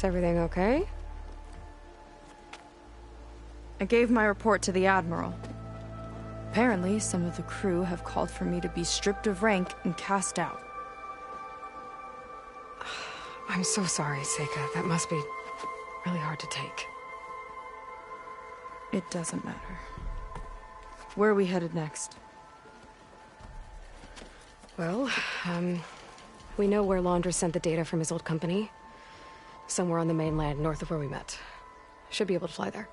Is everything okay? I gave my report to the Admiral. Apparently, some of the crew have called for me to be stripped of rank and cast out. I'm so sorry, Seika. That must be really hard to take. It doesn't matter. Where are we headed next? Well, we know where Laundress sent the data from his old company. Somewhere on the mainland, north of where we met. Should be able to fly there.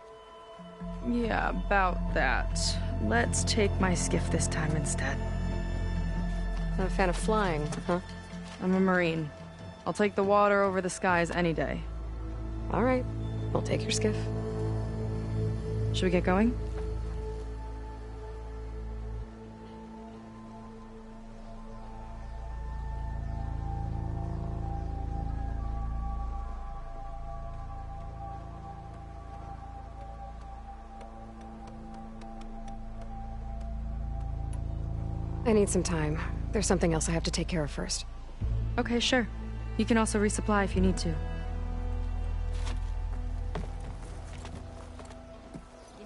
Yeah, about that. Let's take my skiff this time instead. Not a fan of flying, huh? I'm a Marine. I'll take the water over the skies any day. All right. We'll take your skiff. Should we get going? I need some time. There's something else I have to take care of first. Okay, sure. You can also resupply if you need to. You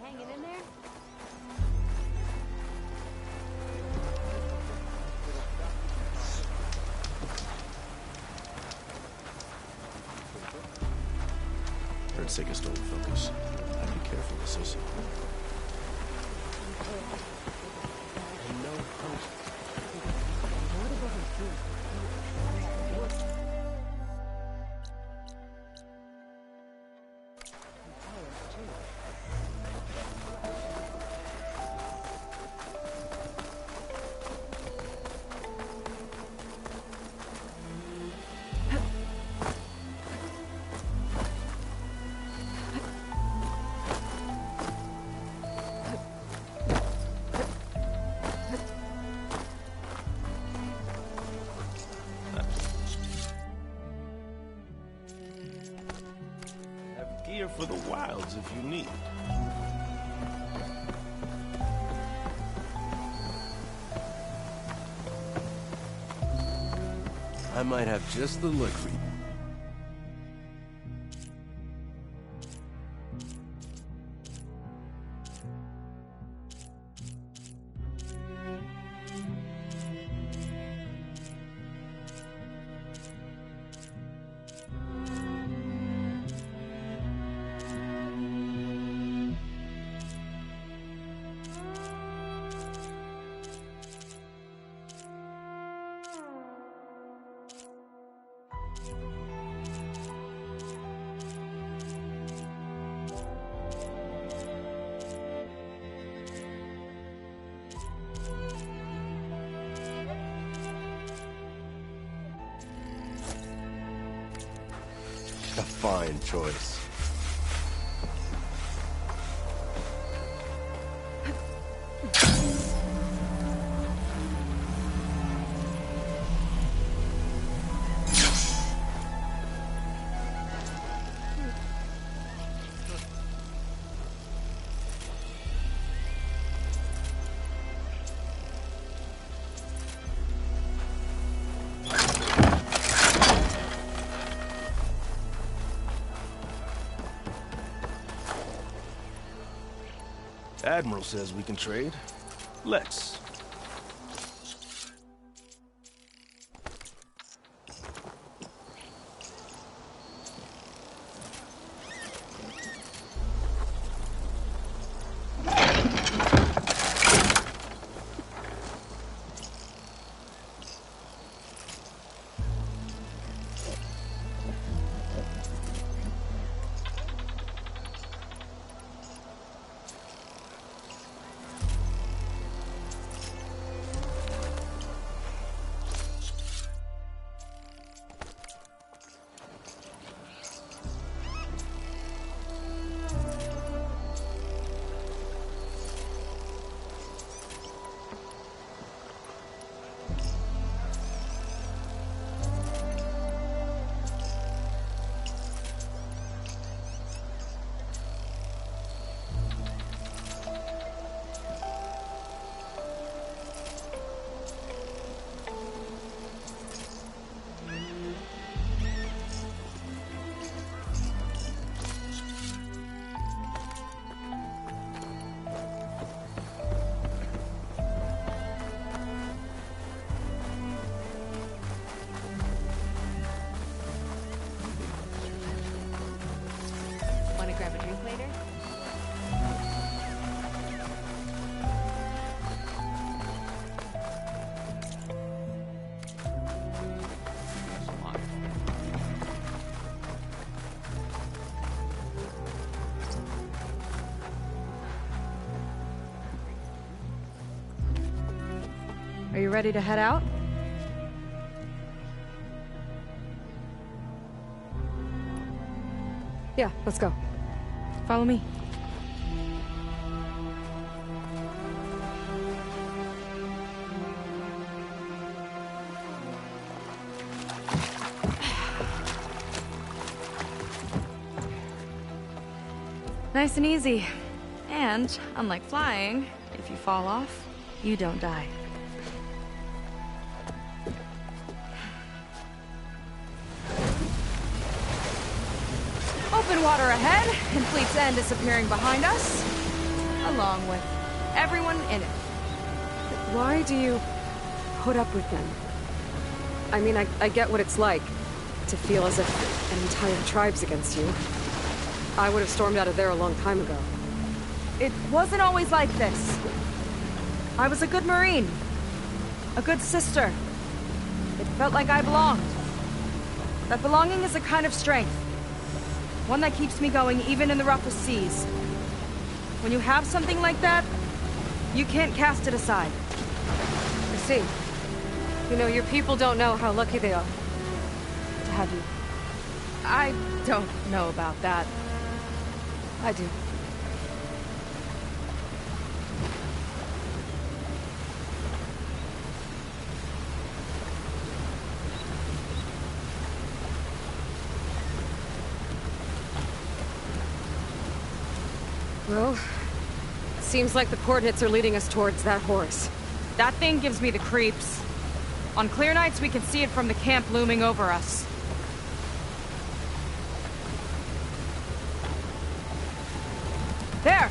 hanging in there? Heard Seika stole focus. I'd be careful, Associate. Gear for the wilds if you need. I might have just the look for you. A fine choice. Admiral says we can trade. Let's. grab a drink later? Are you ready to head out? Yeah, let's go. Follow me. Nice and easy. And, unlike flying, if you fall off, you don't die. Open water ahead, and Fleet's End disappearing behind us, along with everyone in it. Why do you put up with them? I mean, I get what it's like to feel as if an entire tribe's against you. I would have stormed out of there a long time ago. It wasn't always like this. I was a good Marine. A good sister. It felt like I belonged. That belonging is a kind of strength. One that keeps me going even in the roughest seas. When you have something like that, you can't cast it aside. I see. You know, your people don't know how lucky they are to have you. I don't know about that. I do. Well, seems like the coordinates are leading us towards that horse. That thing gives me the creeps. On clear nights, we can see it from the camp looming over us. There!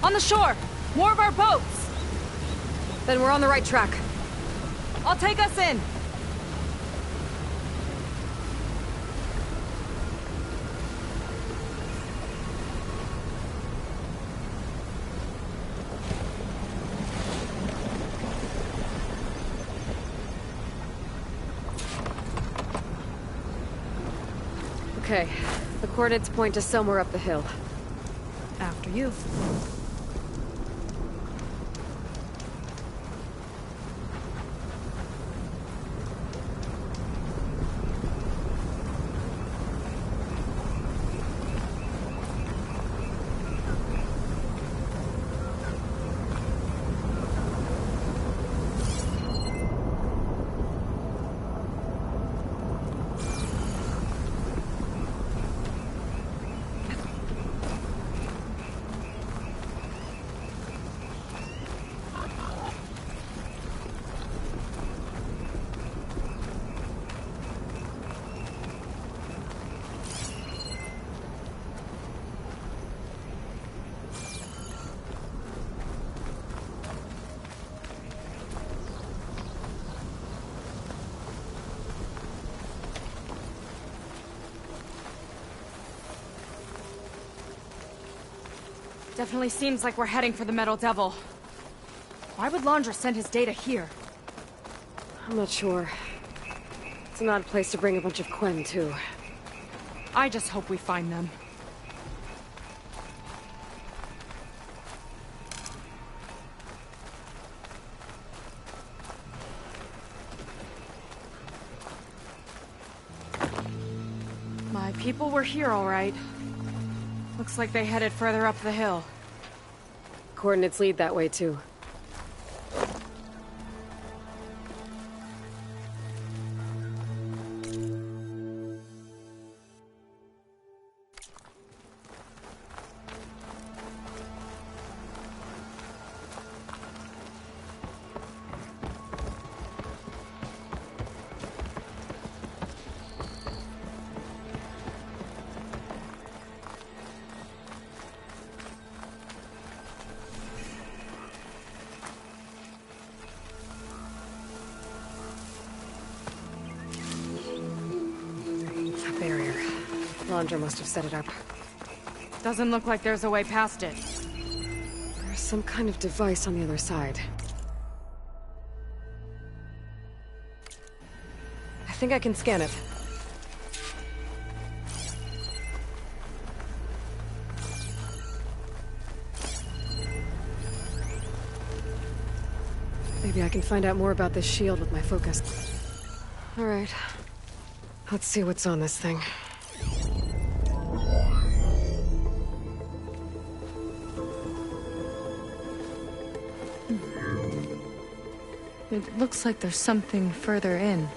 On the shore! More of our boats! Then we're on the right track. I'll take us in! Okay, the coordinates point to somewhere up the hill. After you. Definitely seems like we're heading for the Metal Devil. Why would Laundra send his data here? I'm not sure. It's an odd place to bring a bunch of Quen, too. I just hope we find them. My people were here, all right. Looks like they headed further up the hill. Coordinates lead that way, too. Barrier. Laundra must have set it up. Doesn't look like there's a way past it. There's some kind of device on the other side. I think I can scan it. Maybe I can find out more about this shield with my focus. All right. Let's see what's on this thing. It looks like there's something further in.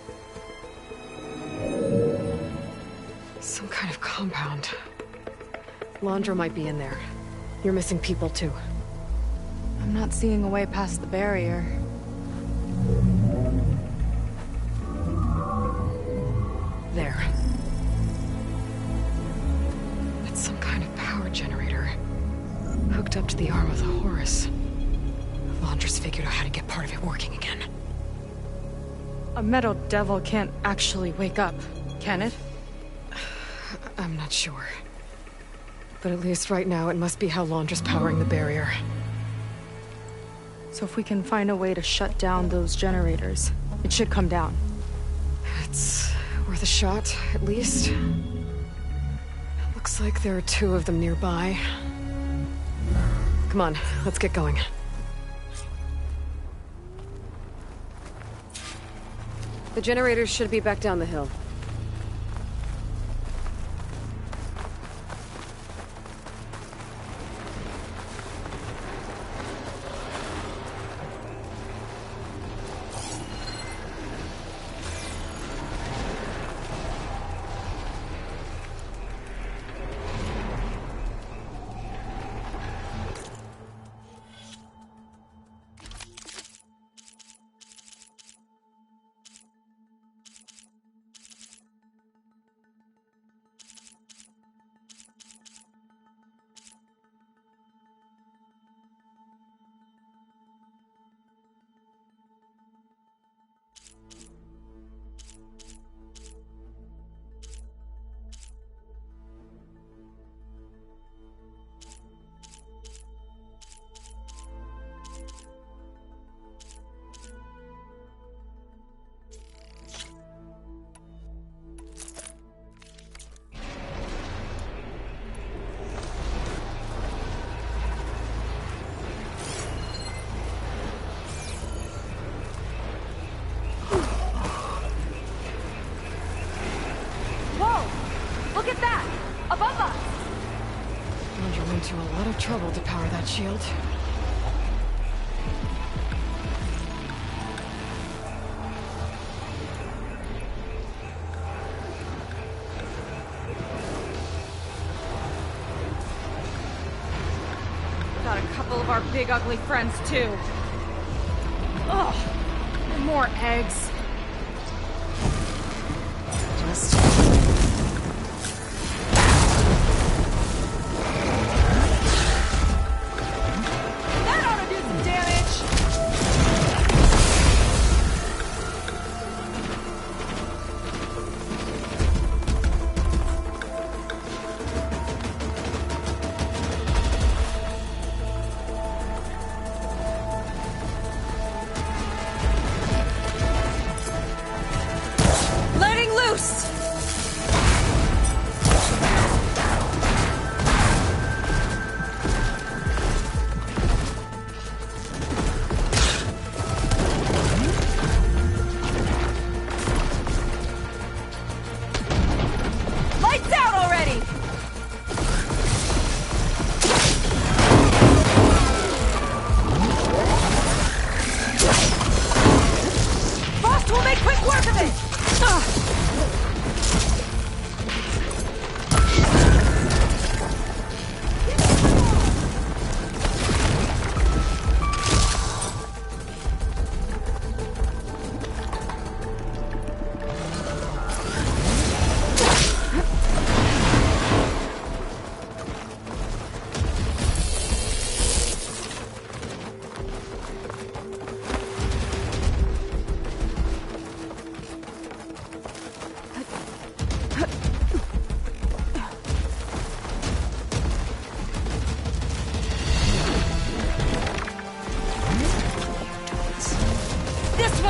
Some kind of compound. Landra might be in there. You're missing people too. I'm not seeing a way past the barrier. There. It's some kind of power generator. Hooked up to the arm of the Horus. Landra's figured out how to get part of it working again. A metal devil can't actually wake up, can it? I'm not sure. But at least right now, it must be how Landra's powering the barrier. So if we can find a way to shut down those generators, it should come down. It's worth a shot, at least. Looks like there are 2 of them nearby. Come on, let's get going. The generators should be back down the hill. Look at that! Above us! Landra went to a lot of trouble to power that shield. Got a couple of our big ugly friends too. Ugh! And more eggs. Just...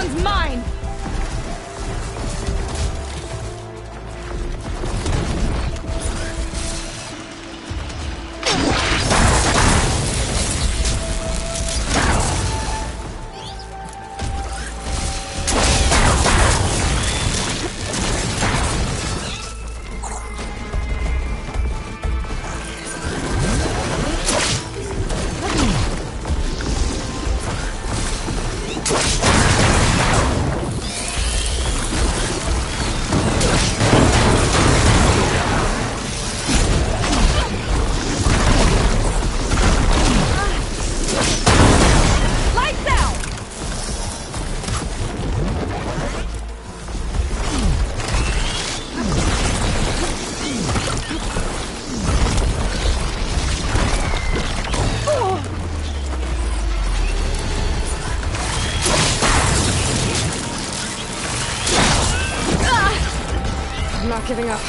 one's mine! I'm not giving up.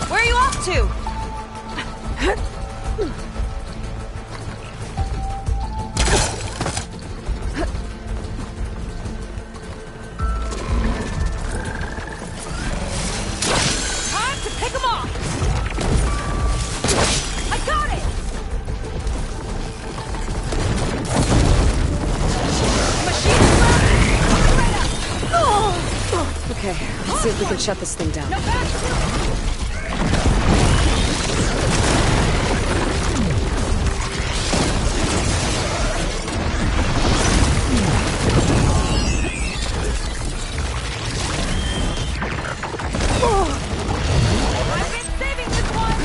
Where are you off to? Time to pick 'em off! I got it! Machine gun! Okay, let's see if we can shut this thing down. No faster! I've been saving this one!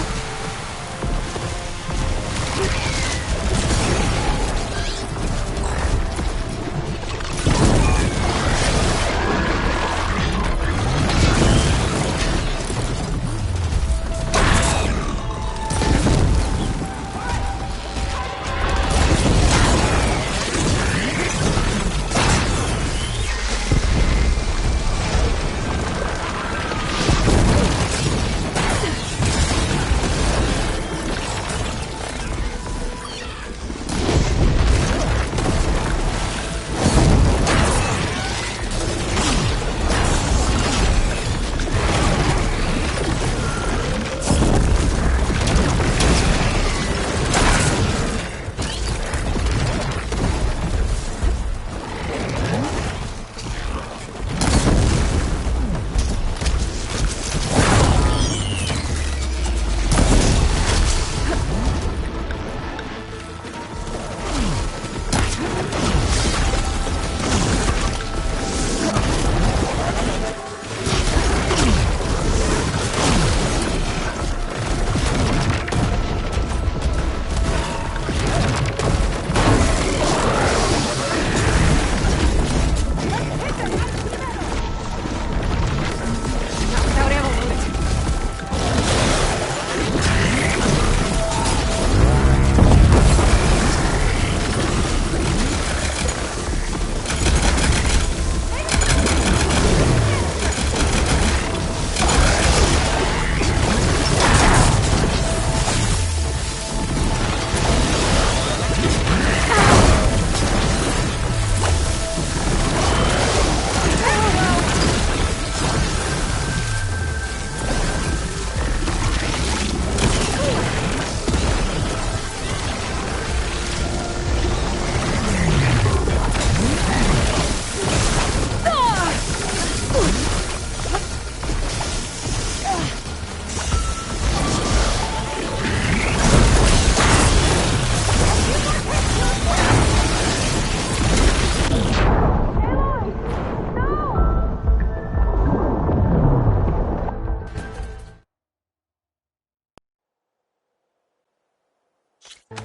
I've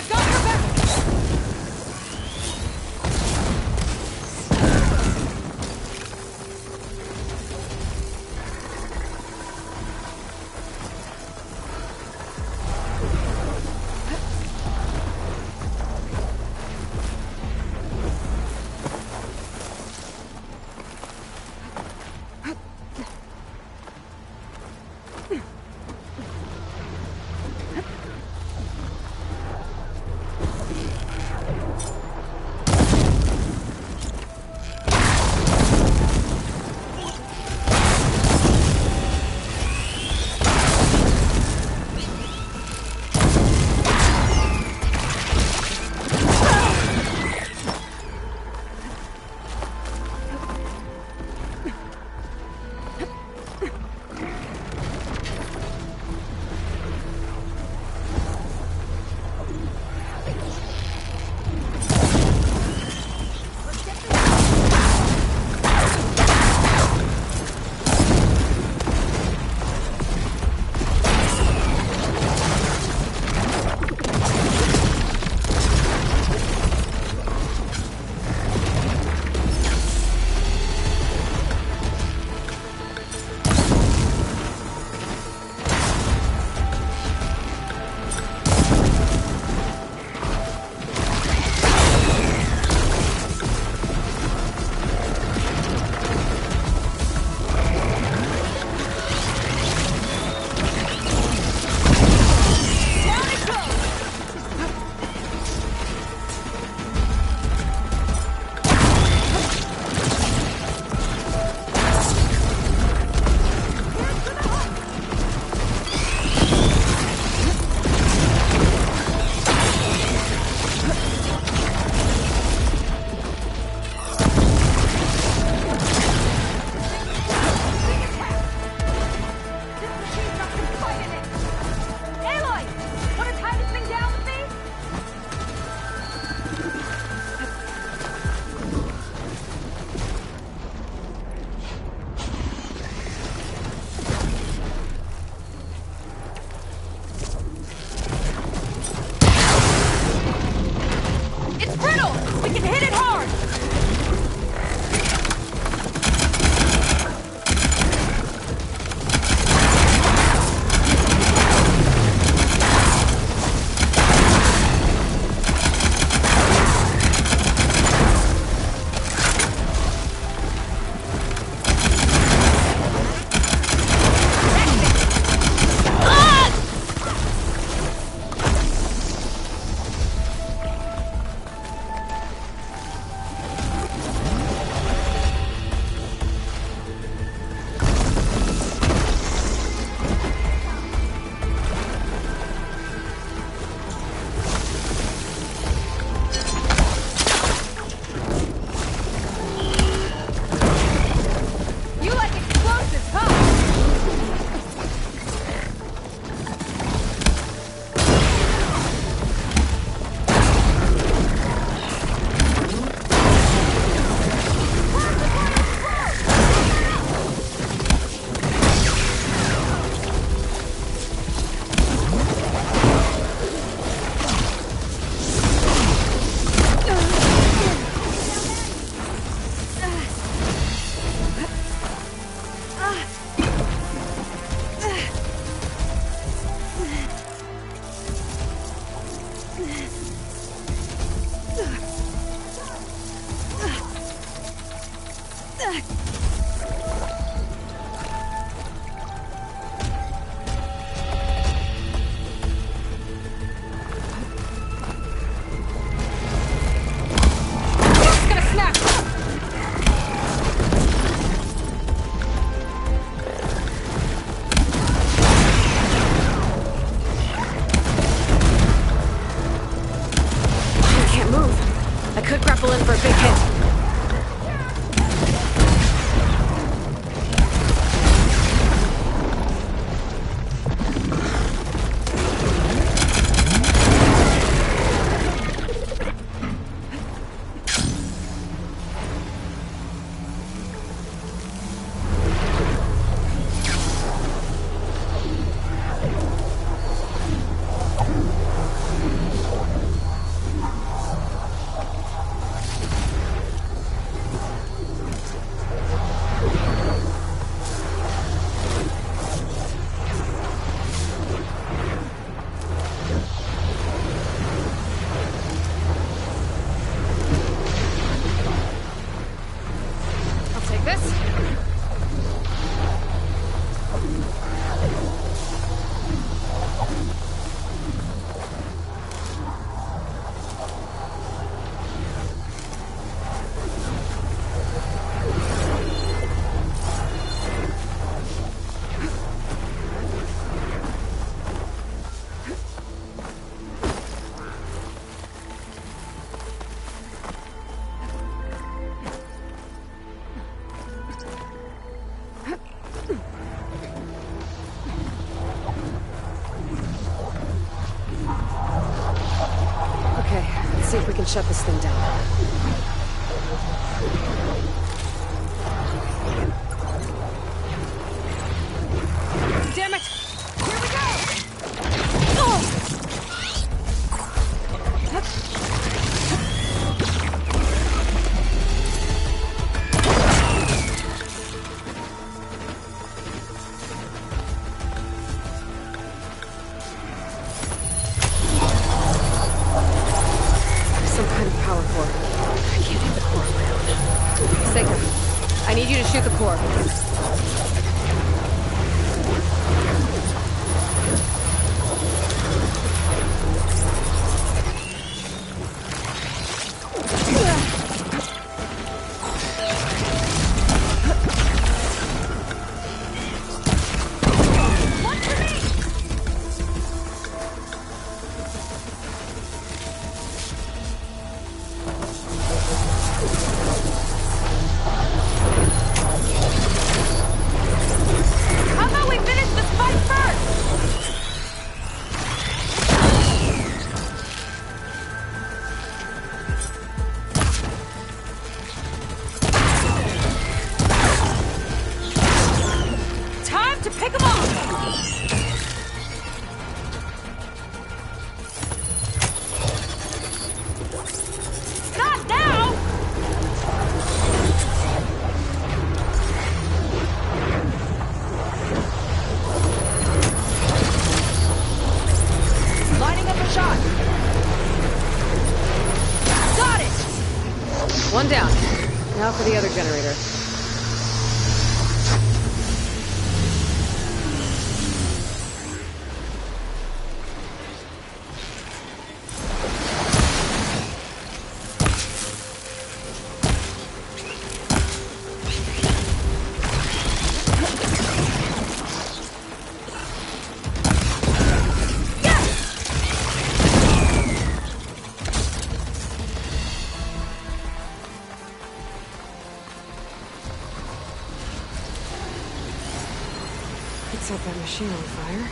got your back! in for a big hit. see if we can shut this thing down. Damn it! Here we go! Oh! Some kind of power core. I can't hit the core on my own. Seika, I need you to shoot the core. One down. Now for the other generator. Set that machine on fire.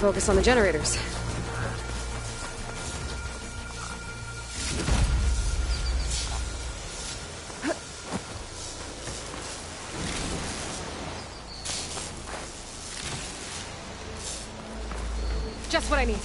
focus on the generators. Just what I need.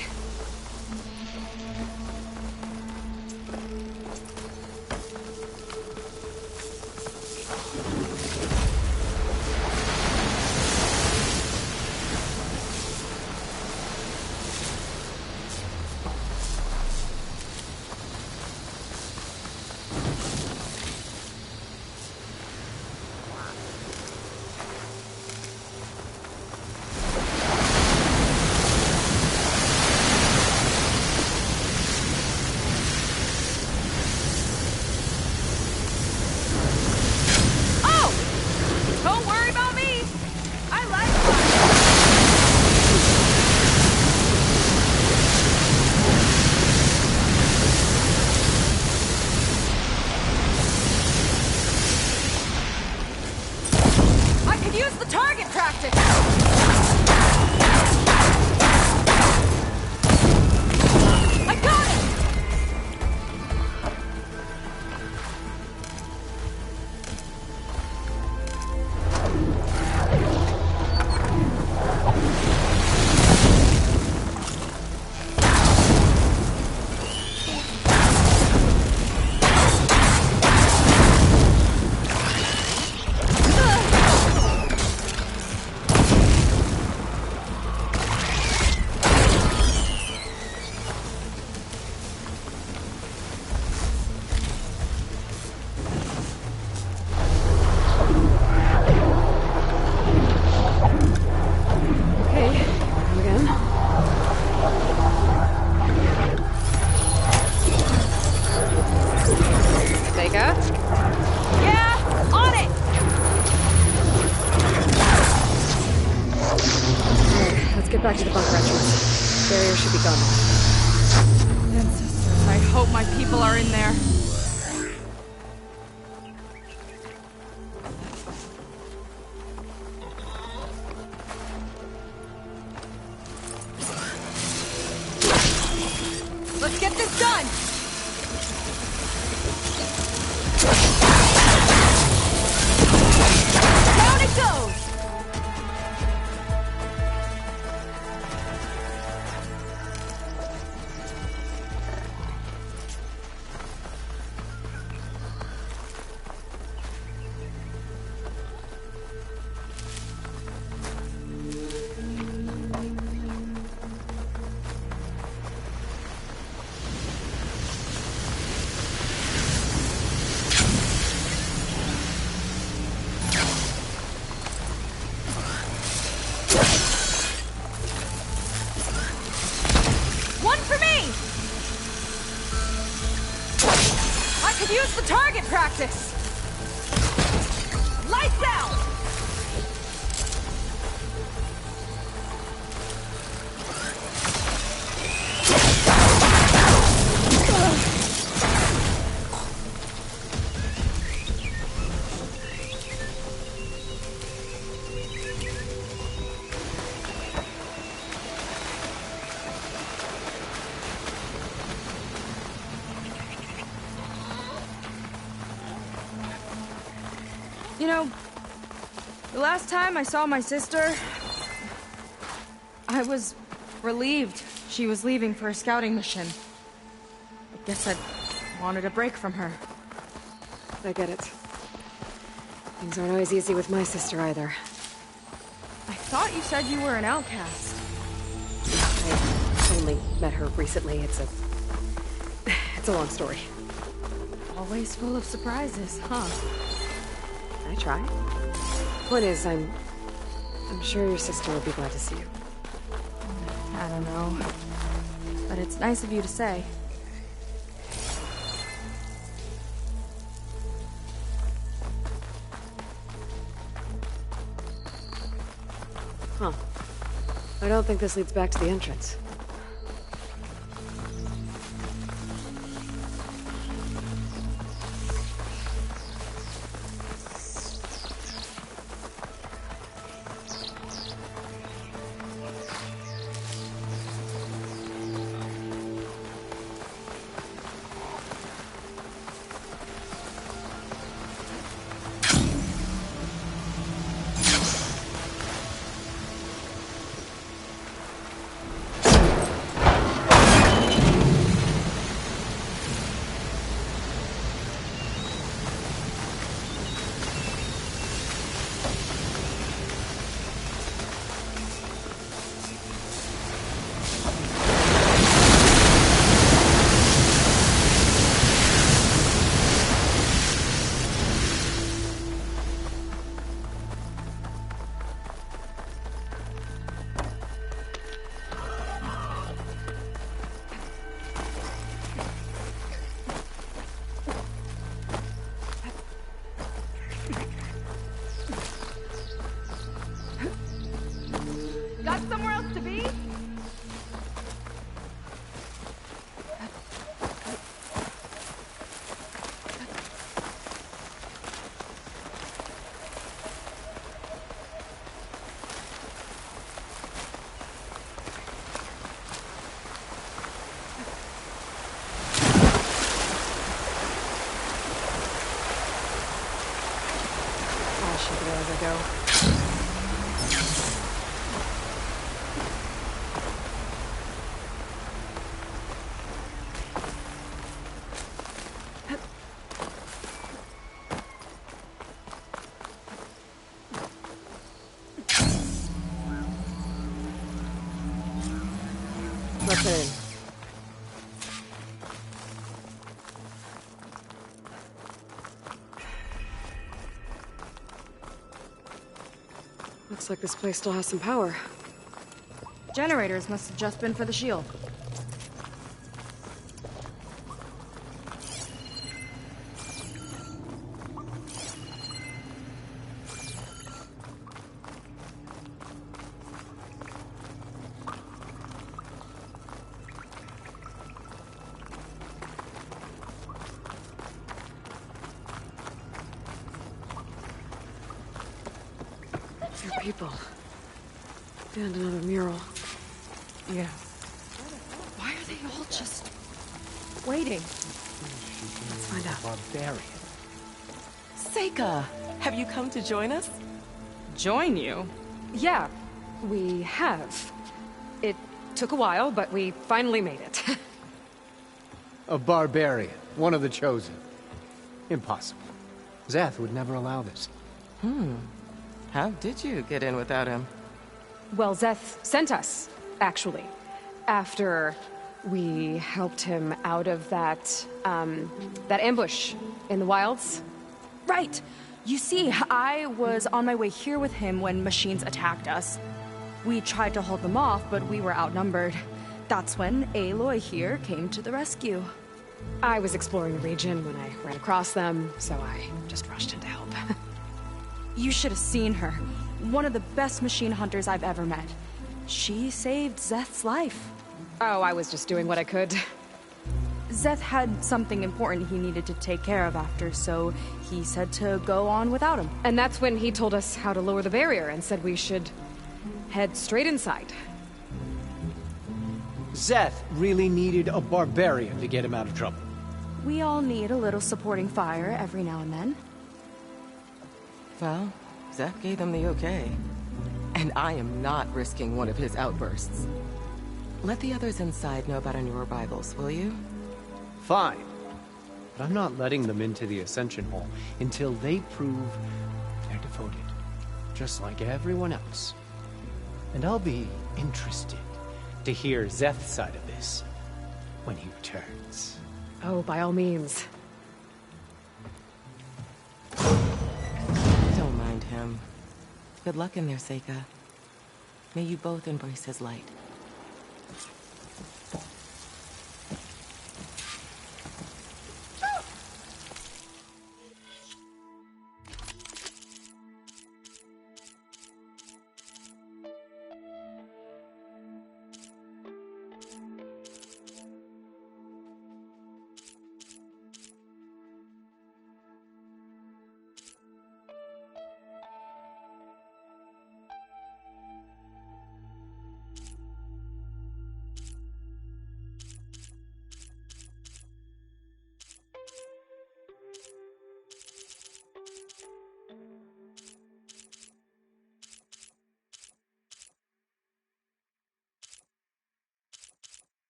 Use the target practice! I got it! Back to the bunker entrance. Barrier should be gone. Ancestors, I hope my people are in there. Let's get this done! Down it goes! Use the target practice! Lights out! You know, the last time I saw my sister, I was relieved she was leaving for a scouting mission. I guess I wanted a break from her. I get it. Things aren't always easy with my sister either. I thought you said you were an outcast. I only met her recently. It's a long story. Always full of surprises, huh? I try. Point is, I'm sure your sister will be glad to see you. I don't know. But it's nice of you to say. Huh. I don't think this leads back to the entrance. as I go. Let's head in. Looks like this place still has some power. Generators must have just been for the shield. They're people. And another mural. Yeah. Why are they all just waiting? Let's find out. Barbarian. Seika, have you come to join us? Join you? Yeah, we have. It took a while, but we finally made it. A barbarian. One of the chosen. Impossible. Zeth would never allow this. How did you get in without him? Well, Zeth sent us, actually. After we helped him out of that ambush in the wilds. Right! You see, I was on my way here with him when machines attacked us. We tried to hold them off, but we were outnumbered. That's when Aloy here came to the rescue. I was exploring the region when I ran across them, so I just rushed in to help. You should have seen her. One of the best machine hunters I've ever met. She saved Zeth's life. Oh, I was just doing what I could. Zeth had something important he needed to take care of after, so he said to go on without him. And that's when he told us how to lower the barrier and said we should head straight inside. Zeth really needed a barbarian to get him out of trouble. We all need a little supporting fire every now and then. Well, Zeth gave them the okay. And I am not risking one of his outbursts. Let the others inside know about our new arrivals, will you? Fine. But I'm not letting them into the Ascension Hall until they prove they're devoted. Just like everyone else. And I'll be interested to hear Zeth's side of this when he returns. Oh, by all means. Don't mind him. Good luck in there, Seika. May you both embrace his light.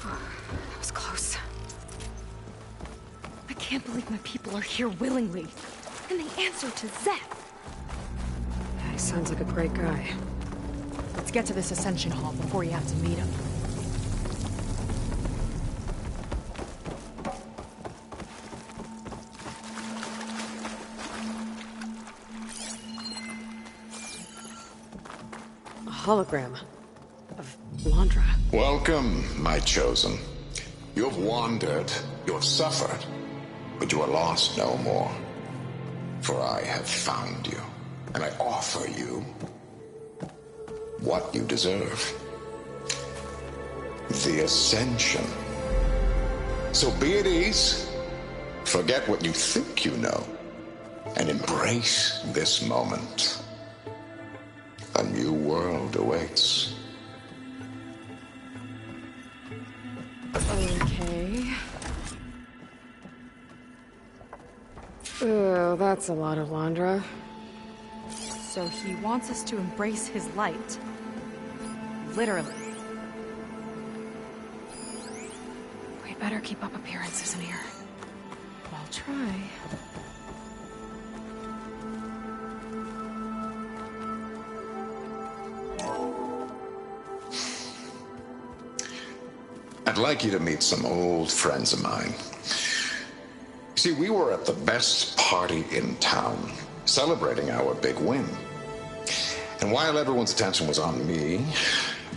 That was close. I can't believe my people are here willingly. And they answered to Zeth. He sounds like a great guy. Let's get to this Ascension Hall before you have to meet him. A hologram of Landra. Welcome, my chosen. You have wandered, you have suffered, but you are lost no more. For I have found you, and I offer you what you deserve. The Ascension. So be at ease, forget what you think you know, and embrace this moment. A new world awaits. Okay. Oh, that's a lot of Landra. So he wants us to embrace his light. Literally. We better keep up appearances in here. I'll try. I'd like you to meet some old friends of mine. See, we were at the best party in town, celebrating our big win. And while everyone's attention was on me,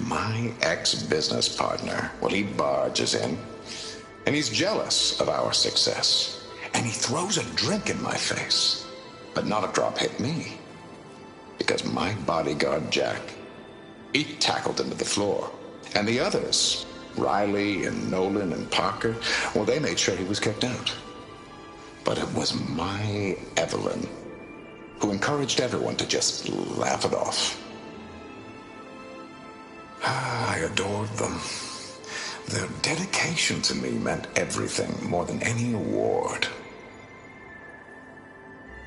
my ex-business partner, well, he barges in, and he's jealous of our success. And he throws a drink in my face. But not a drop hit me. Because my bodyguard, Jack, he tackled him to the floor. And the others, Riley and Nolan and Parker, well, they made sure he was kicked out. But it was my Evelyn who encouraged everyone to just laugh it off. I adored them. Their dedication to me meant everything, more than any award.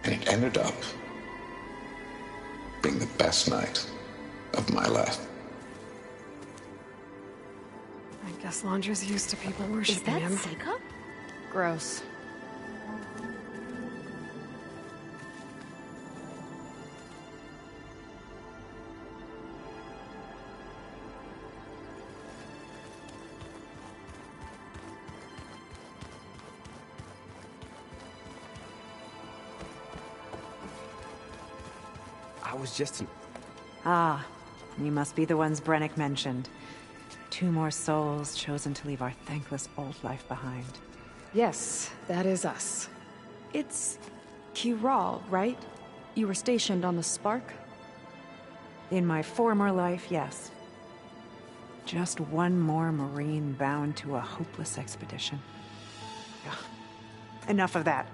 And it ended up being the best night of my life. I guess Landra's used to people Is worshiping that him. Seika? Gross. I was just Ah, you must be the ones Brennick mentioned. 2 more souls chosen to leave our thankless old life behind. Yes, that is us. It's Kiral, right? You were stationed on the Spark? In my former life, yes. Just one more Marine bound to a hopeless expedition. Ugh. Enough of that.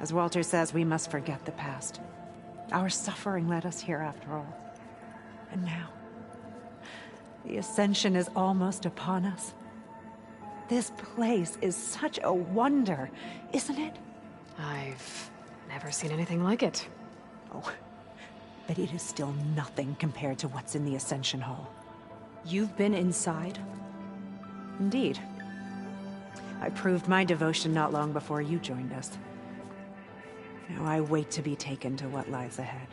As Walter says, we must forget the past. Our suffering led us here after all. And now, the Ascension is almost upon us. This place is such a wonder, isn't it? I've never seen anything like it. Oh, but it is still nothing compared to what's in the Ascension Hall. You've been inside? Indeed. I proved my devotion not long before you joined us. Now I wait to be taken to what lies ahead.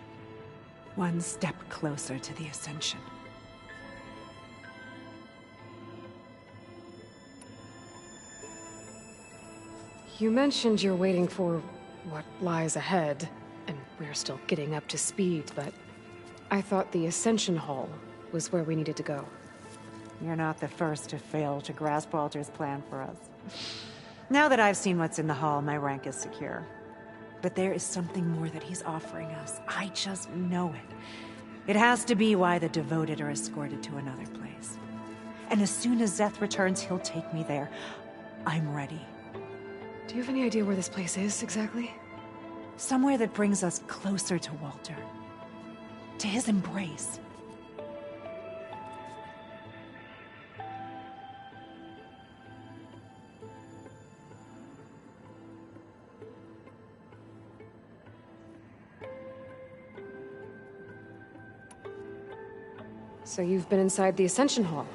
One step closer to the Ascension. You mentioned you're waiting for what lies ahead, and we're still getting up to speed, but I thought the Ascension Hall was where we needed to go. You're not the first to fail to grasp Walter's plan for us. Now that I've seen what's in the hall, my rank is secure. But there is something more that he's offering us. I just know it. It has to be why the devoted are escorted to another place. And as soon as Zeth returns, he'll take me there. I'm ready. Do you have any idea where this place is, exactly? Somewhere that brings us closer to Walter. To his embrace. So you've been inside the Ascension Hall.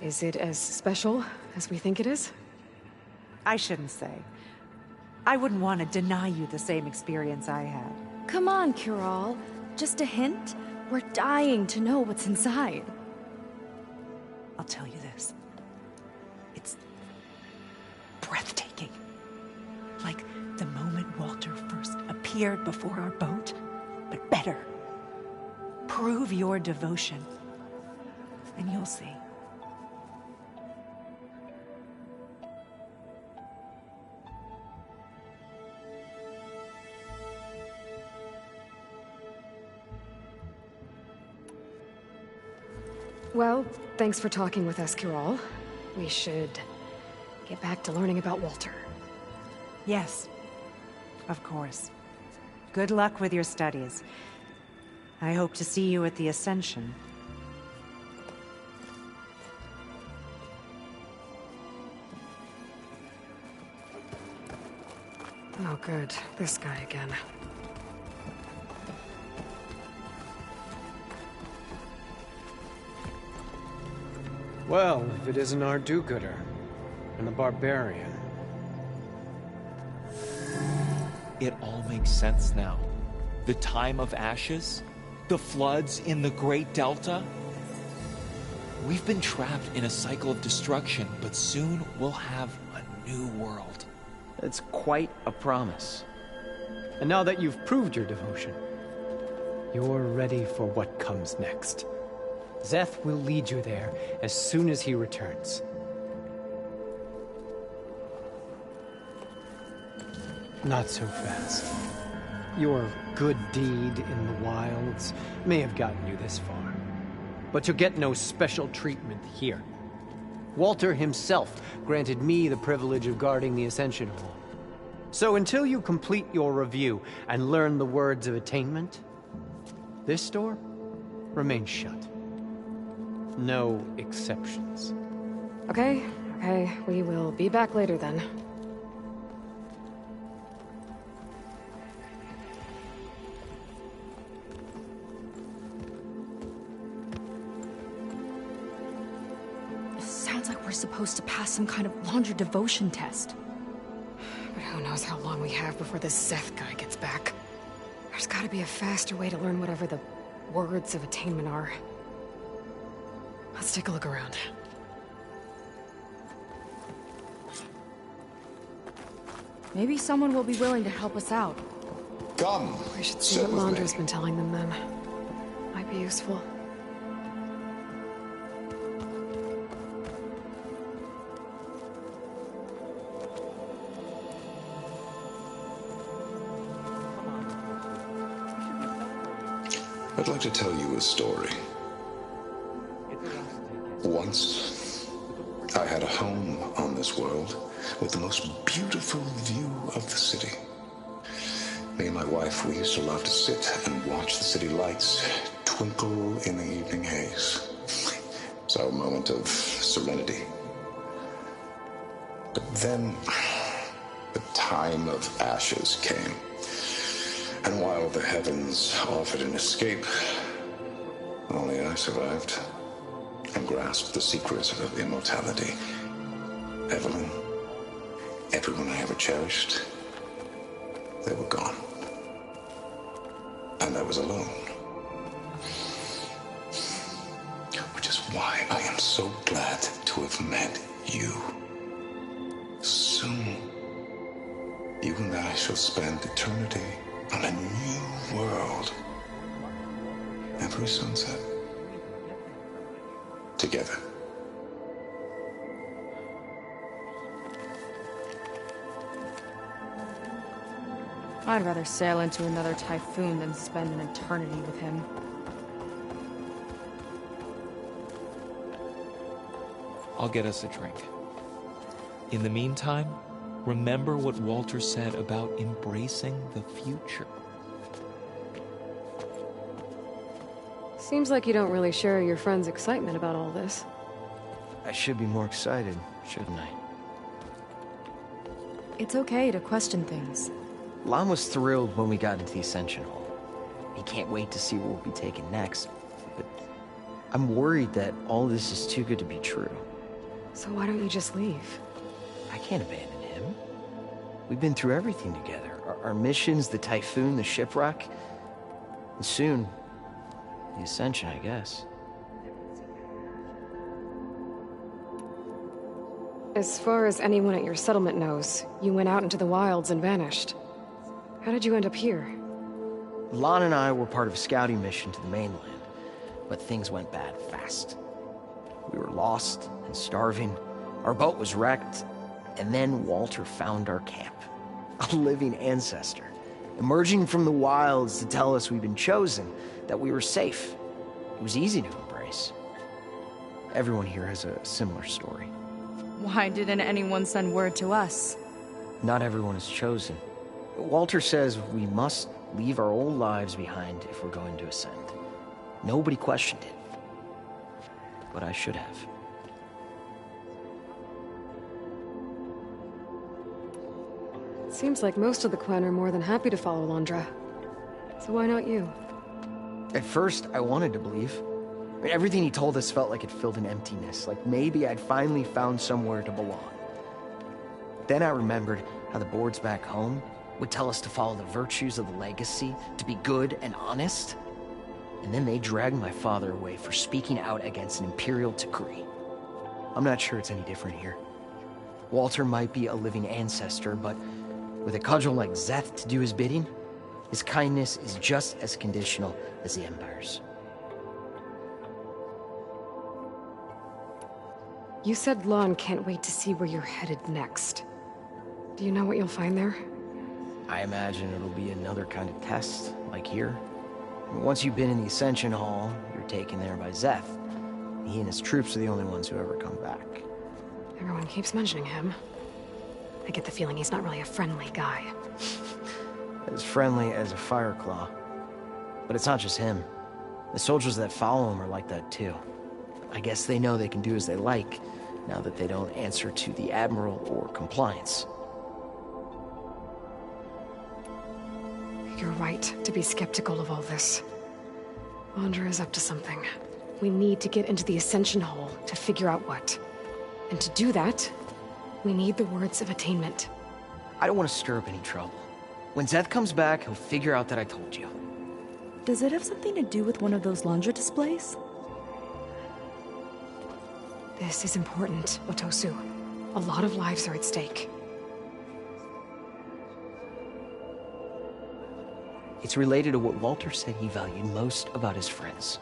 Is it as special as we think it is? I shouldn't say. I wouldn't want to deny you the same experience I had. Come on, Kiral. Just a hint? We're dying to know what's inside. I'll tell you this. It's breathtaking. Like the moment Walter first appeared before our boat, but better. Prove your devotion, and you'll see. Well, thanks for talking with us, Kiral. We should get back to learning about Walter. Yes, of course. Good luck with your studies. I hope to see you at the Ascension. Oh, good. This guy again. Well, if it isn't our do-gooder, and the barbarian. It all makes sense now. The time of ashes, the floods in the Great Delta. We've been trapped in a cycle of destruction, but soon we'll have a new world. It's quite a promise. And now that you've proved your devotion, you're ready for what comes next. Szeth will lead you there as soon as he returns. Not so fast. Your good deed in the wilds may have gotten you this far, but you'll get no special treatment here. Walter himself granted me the privilege of guarding the Ascension Hall. So until you complete your review and learn the words of attainment, this door remains shut. No exceptions. Okay, we will be back later then. Sounds like we're supposed to pass some kind of laundry devotion test. But who knows how long we have before this Szeth guy gets back. There's gotta be a faster way to learn whatever the words of attainment are. Let's take a look around. Maybe someone will be willing to help us out. Come, We should see sit what with me. Londra's been telling them then. Might be useful. I'd like to tell you a story. Once, I had a home on this world with the most beautiful view of the city. Me and my wife, we used to love to sit and watch the city lights twinkle in the evening haze. It's our moment of serenity. But then, the time of ashes came. And while the heavens offered an escape, only I survived and grasped the secret of immortality. Evelyn, everyone I ever cherished, they were gone. And I was alone. Which is why I am so glad to have met you. Soon, you and I shall spend eternity on a new world. Every sunset. Together. I'd rather sail into another typhoon than spend an eternity with him. I'll get us a drink. In the meantime, remember what Walter said about embracing the future. Seems like you don't really share your friend's excitement about all this. I should be more excited, shouldn't I? It's okay to question things. Lon was thrilled when we got into the Ascension Hall. He can't wait to see what we'll be taking next, but I'm worried that all this is too good to be true. So why don't you just leave? I can't abandon him. We've been through everything together. Our missions, the typhoon, the shipwreck. And soon, the Ascension, I guess. As far as anyone at your settlement knows, you went out into the wilds and vanished. How did you end up here? Lon and I were part of a scouting mission to the mainland, but things went bad fast. We were lost and starving. Our boat was wrecked, and then Walter found our camp. A living ancestor, emerging from the wilds to tell us we'd been chosen, that we were safe. It was easy to embrace. Everyone here has a similar story. Why didn't anyone send word to us? Not everyone is chosen. Walter says we must leave our old lives behind if we're going to ascend. Nobody questioned it. But I should have. Seems like most of the clan are more than happy to follow Landra. So why not you? At first, I wanted to believe. I mean, everything he told us felt like it filled an emptiness, like maybe I'd finally found somewhere to belong. Then I remembered how the boards back home would tell us to follow the virtues of the legacy, to be good and honest. And then they dragged my father away for speaking out against an imperial decree. I'm not sure it's any different here. Walter might be a living ancestor, but with a cudgel like Szeth to do his bidding, his kindness is just as conditional as the Empire's. You said Lon can't wait to see where you're headed next. Do you know what you'll find there? I imagine it'll be another kind of test, like here. Once you've been in the Ascension Hall, you're taken there by Szeth. He and his troops are the only ones who ever come back. Everyone keeps mentioning him. I get the feeling he's not really a friendly guy. As friendly as a Fireclaw. But it's not just him. The soldiers that follow him are like that too. I guess they know they can do as they like, now that they don't answer to the Admiral or compliance. You're right to be skeptical of all this. Landra is up to something. We need to get into the Ascension Hall to figure out what. And to do that, we need the words of attainment. I don't want to stir up any trouble. When Szeth comes back, he'll figure out that I told you. Does it have something to do with one of those Landra displays? This is important, Otosu. A lot of lives are at stake. It's related to what Walter said he valued most about his friends.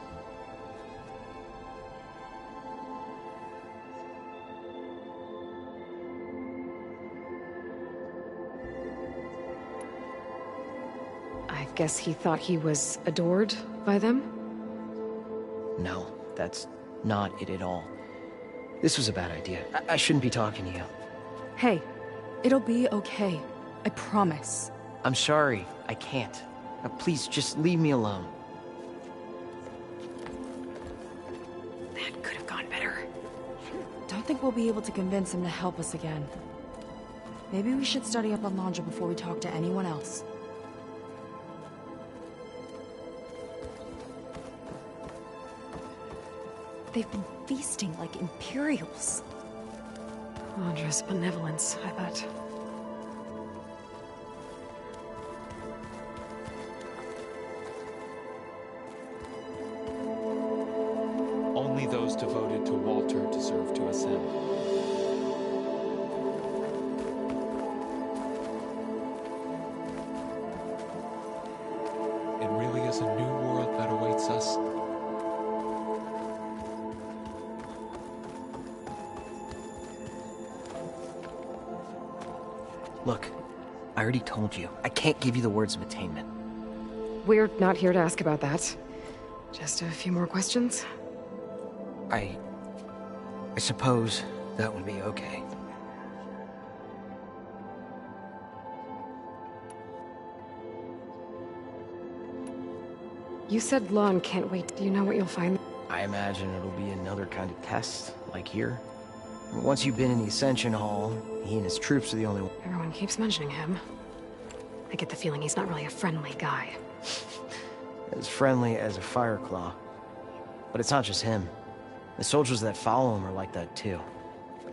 I guess he thought he was adored by them? No, that's not it at all. This was a bad idea. I shouldn't be talking to you. Hey, it'll be okay. I promise. I'm sorry, I can't. Please, just leave me alone. That could have gone better. Don't think we'll be able to convince him to help us again. Maybe we should study up on Landra before we talk to anyone else. They've been feasting like Imperials. Landra's benevolence, I bet. Only those devoted to Walter deserve to ascend. It really is a new world that awaits us. Look, I already told you. I can't give you the words of attainment. We're not here to ask about that. Just a few more questions. I suppose that would be okay. You said Lon can't wait. Do you know what you'll find? I imagine it'll be another kind of test, like here. Once you've been in the Ascension Hall, he and his troops are the only ones. Everyone keeps mentioning him. I get the feeling he's not really a friendly guy. As friendly as a Fireclaw. But it's not just him. The soldiers that follow him are like that too.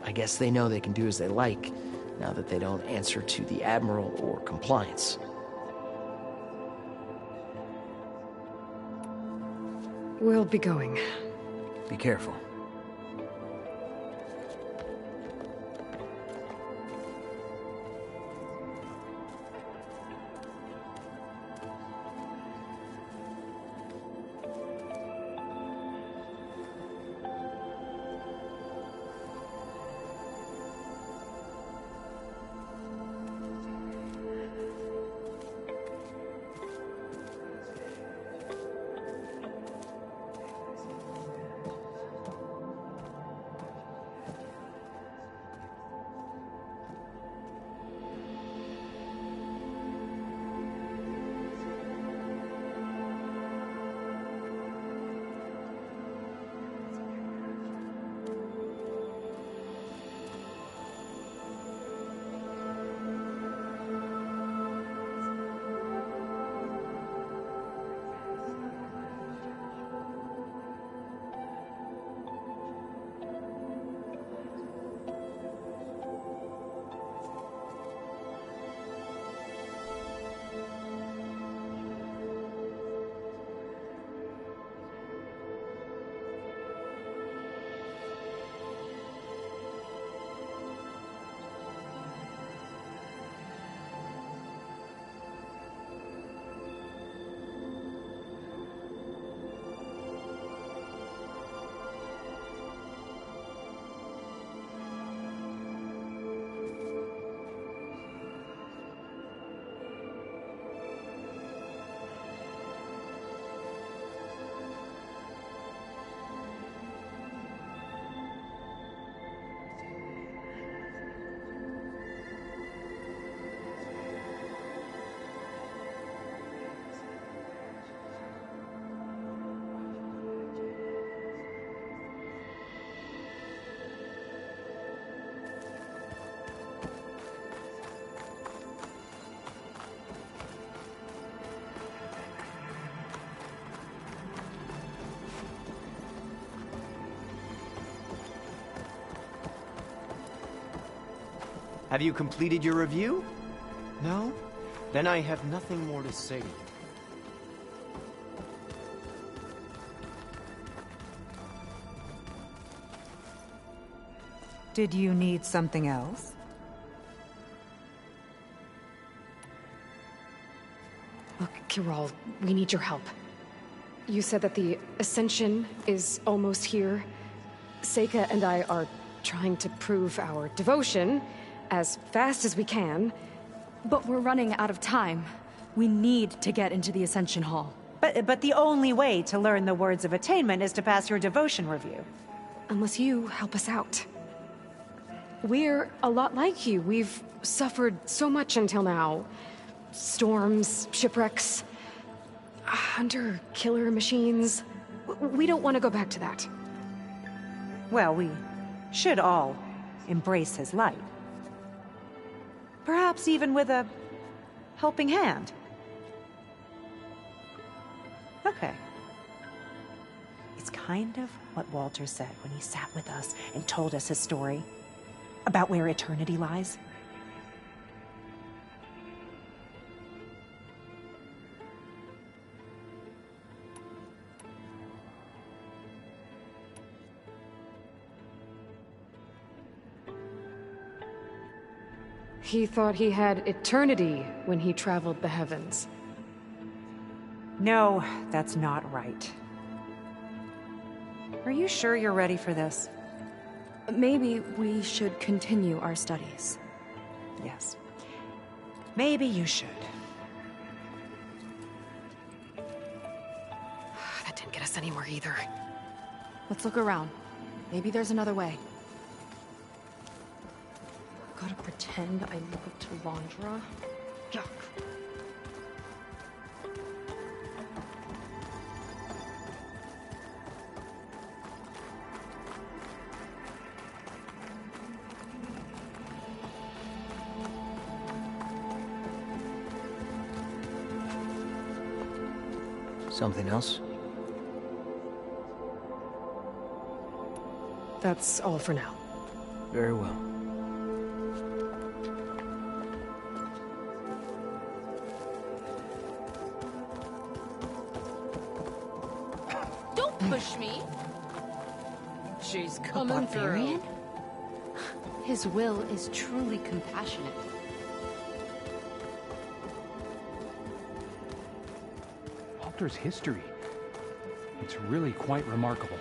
I guess they know they can do as they like, now that they don't answer to the Admiral or compliance. We'll be going. Be careful. Have you completed your review? No? Then I have nothing more to say to you. Did you need something else? Look, Kiral, we need your help. You said that the Ascension is almost here. Seika and I are trying to prove our devotion as fast as we can. But we're running out of time. We need to get into the Ascension Hall. But the only way to learn the words of attainment is to pass your devotion review. Unless you help us out. We're a lot like you. We've suffered so much until now. Storms, shipwrecks, hunter killer machines. We don't want to go back to that. Well, we should all embrace his light. Perhaps even with a helping hand. Okay. It's kind of what Walter said when he sat with us and told us his story about where eternity lies. He thought he had eternity when he traveled the heavens. No, that's not right. Are you sure you're ready for this? Maybe we should continue our studies. Yes. Maybe you should. That didn't get us anywhere either. Let's look around. Maybe there's another way. Gotta pretend I look up to Landra. Yuck. Something else? That's all for now. Very well. Don't push me. She's coming through. His will is truly compassionate. Walter's history. It's really quite remarkable.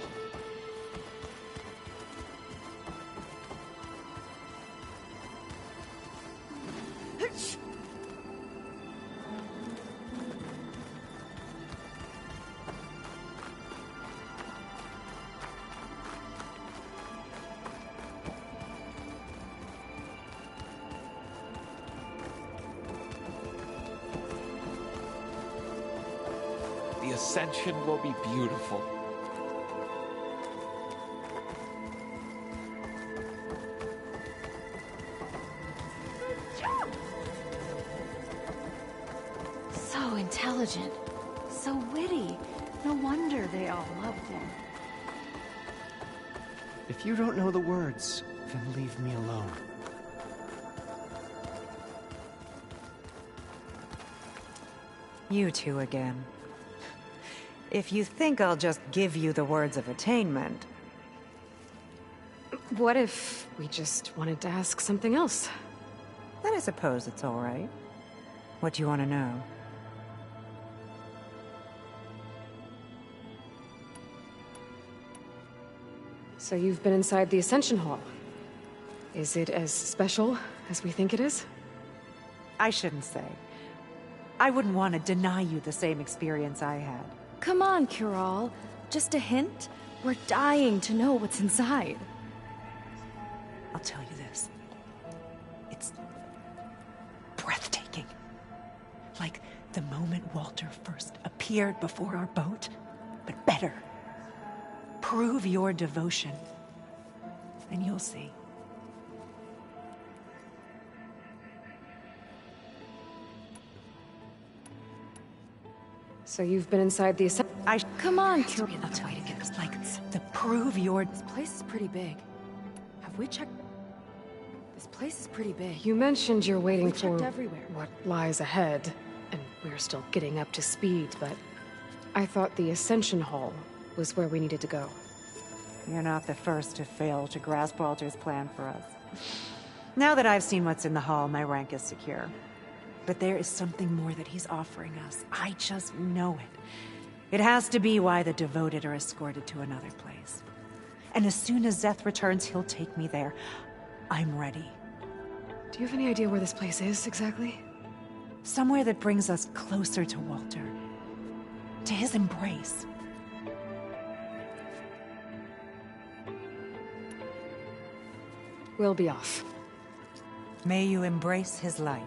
The Ascension will be beautiful. So intelligent, so witty. No wonder they all loved him. If you don't know the words, then leave me alone. You two again. If you think I'll just give you the words of attainment... What if we just wanted to ask something else? Then I suppose it's all right. What do you want to know? So you've been inside the Ascension Hall. Is it as special as we think it is? I shouldn't say. I wouldn't want to deny you the same experience I had. Come on, Kiral. Just a hint? We're dying to know what's inside. I'll tell you this. It's breathtaking. Like the moment Walter first appeared before our boat, but better. Prove your devotion, and you'll see. So you've been inside the Ascension... Come on, Kiral. Kiral. I'll tell you to get this Like, the prove your... This place is pretty big. Have we checked this place is pretty big. You mentioned you're waiting We for checked everywhere. what lies ahead, and we're still getting up to speed, but I thought the Ascension Hall was where we needed to go. You're not the first to fail to grasp Walter's plan for us. Now that I've seen what's in the hall, my rank is secure. But there is something more that he's offering us. I just know it. It has to be why the devoted are escorted to another place. And as soon as Zeth returns, he'll take me there. I'm ready. Do you have any idea where this place is, exactly? Somewhere that brings us closer to Walter. To his embrace. We'll be off. May you embrace his light.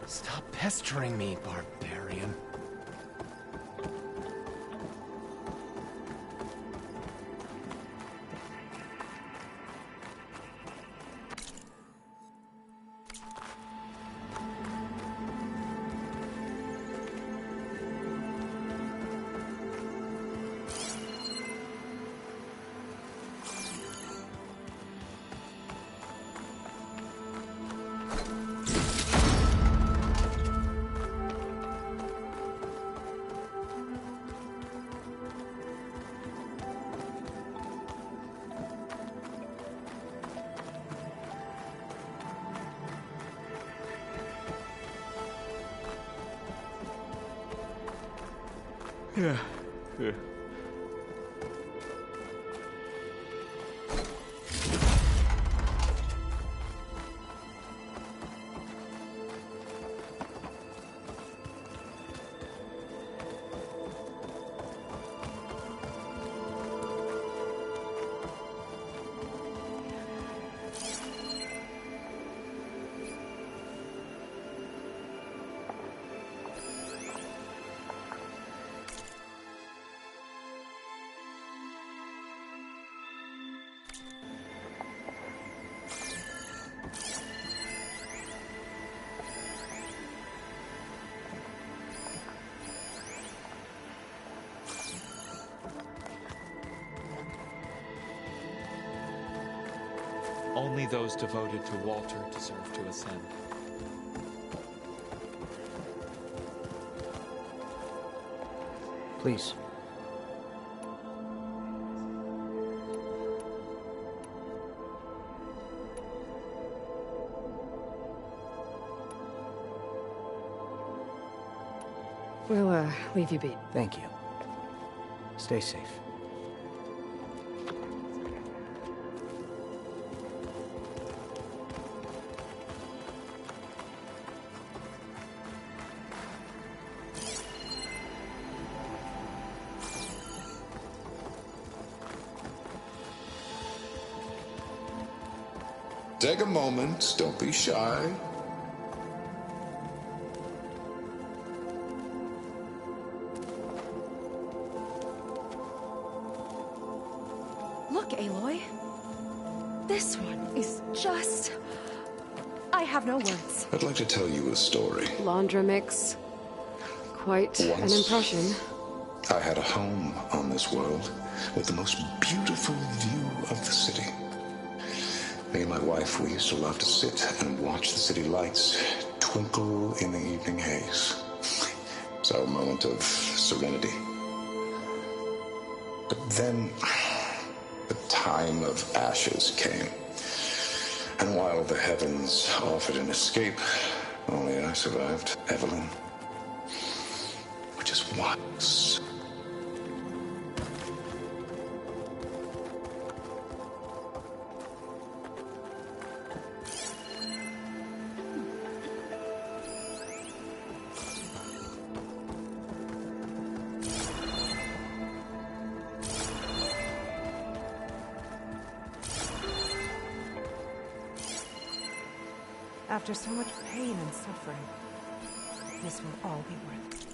Stop pestering me, barbarian. Yeah. Only those devoted to Walter deserve to ascend. Please. We'll, leave you be. Thank you. Stay safe. Take a moment, don't be shy. Look, Aloy. This one is just... I have no words. I'd like to tell you a story. Laundra mix. Quite an Once, impression. I had a home on this world with the most beautiful view of the city. Me and my wife, we used to love to sit and watch the city lights twinkle in the evening haze. It's our moment of serenity. But then, the time of ashes came. And while the heavens offered an escape, only I survived. Evelyn. Which is once. After so much pain and suffering, this will all be worth it.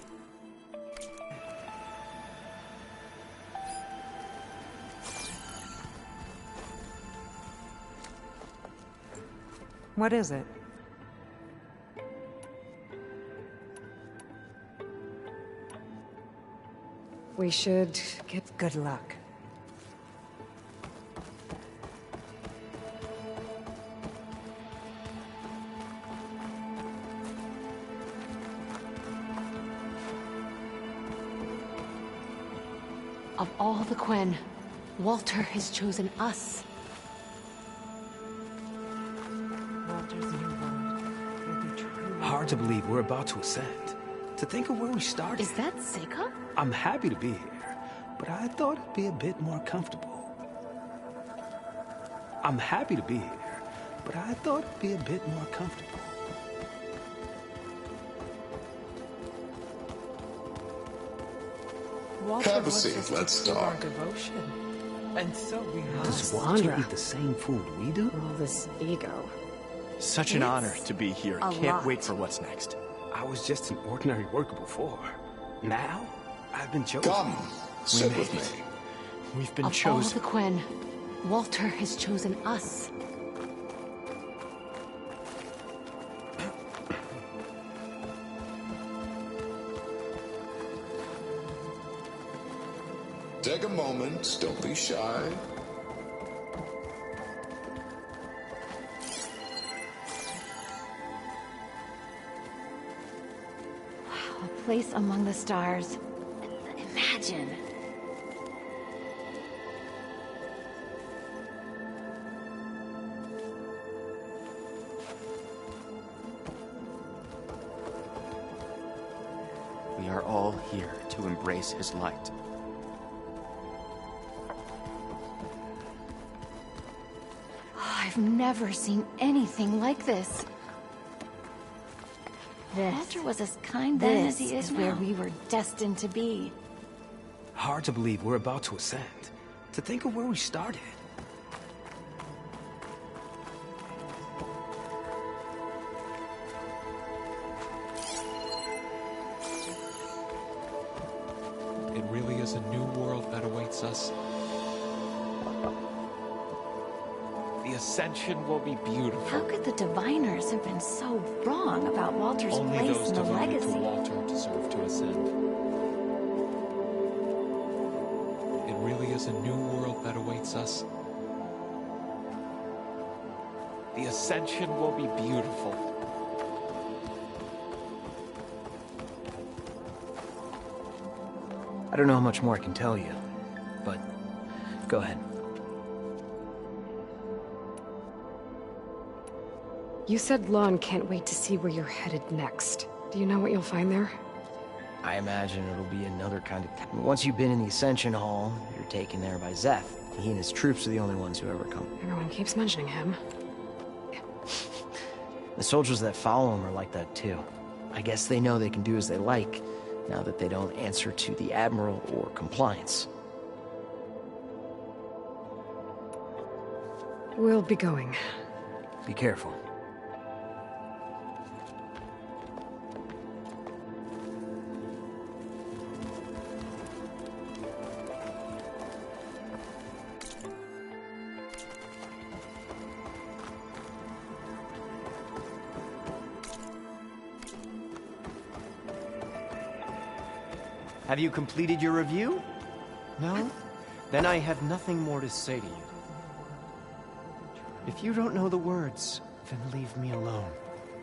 What is it? We should get... Good luck. Of all the Quen, Walter has chosen us. Walter's new bond will be true. Hard to believe we're about to ascend. To think of where we started. Is that Seika? I'm happy to be here, but I thought it'd be a bit more comfortable. I'm happy to be here, but I thought it'd be a bit more comfortable. Walter Have a wants seat, us to let's prove our talk. devotion. And so we Does must. Walter eat the same food we do? all this ego. Such an honor to be here. a Can't lot. wait for what's next. I was just an ordinary worker before. Now, I've been chosen. Come, sit with me. We've been Of chosen. all the Quen, Walter has chosen us. Take a moment, don't be shy. A place among the stars. Imagine. We are all here to embrace his light. I've never seen anything like this. Walter was as kind then as he is where we were destined to be. Hard to believe we're about to ascend. To think of where we started. It really is a new world that awaits us. The ascension will be beautiful. How could the diviners have been so wrong about Walter's Only place those in the devoted legacy? to Walter deserve to ascend. It really is a new world that awaits us. The ascension will be beautiful. I don't know how much more I can tell you, but go ahead. You said Lon can't wait to see where you're headed next. Do you know what you'll find there? I imagine it'll be another kind of... Once you've been in the Ascension Hall, you're taken there by Zeth. He and his troops are the only ones who ever come. Everyone keeps mentioning him. The soldiers that follow him are like that too. I guess they know they can do as they like, now that they don't answer to the Admiral or compliance. We'll be going. Be careful. Have you completed your review? No? Then I have nothing more to say to you. If you don't know the words, then leave me alone.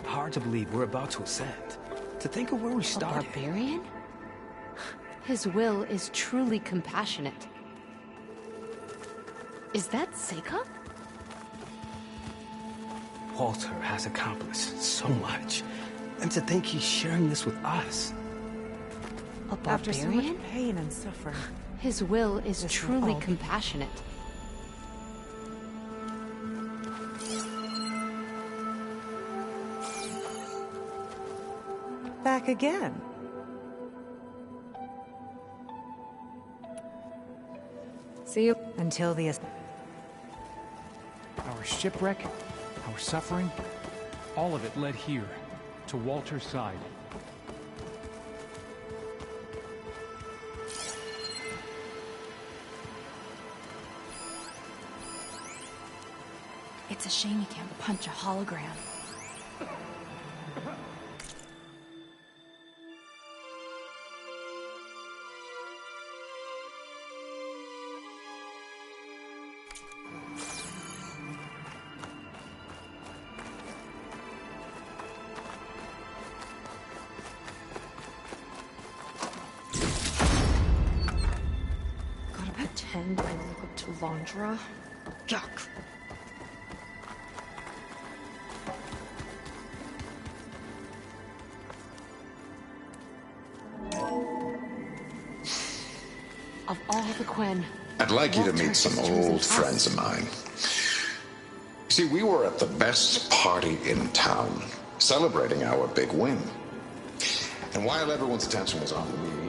Hard to believe we're about to ascend. To think of where we A started. barbarian? His will is truly compassionate. Is that Seika? Walter has accomplished so much. And to think he's sharing this with us. A After so much barbarian? pain and suffering. His will is This will truly all be- compassionate. Back again. See you. Until the... Our shipwreck, our suffering, all of it led here, to Walter's side. It's a shame you can't punch a hologram. pretend I look up to Londra? Yuck. Of all the Quinn, I'd like you to Walter meet some has chosen old us. friends of mine. See, we were at the best party in town, celebrating our big win. And while everyone's attention was on me,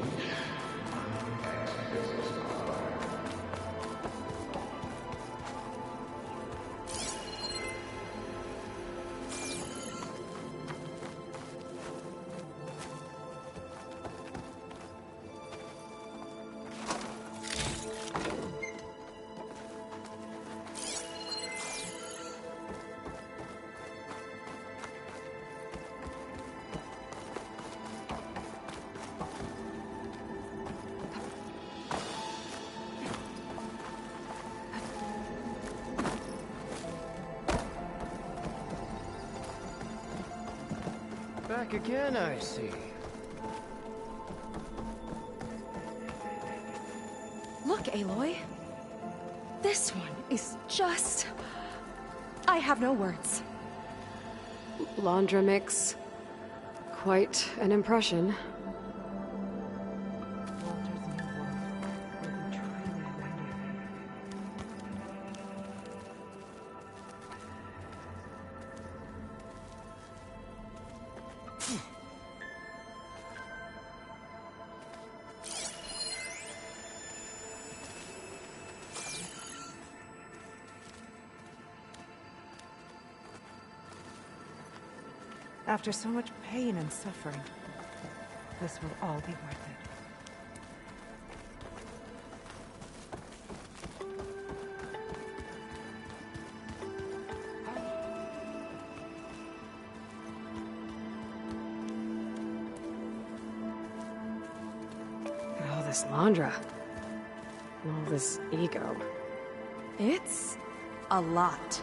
Back again, I see. Look, Aloy. This one is just... I have no words. Londra makes quite an impression. After so much pain and suffering, this will all be worth it. Oh, this Londra. All this ego. It's a lot.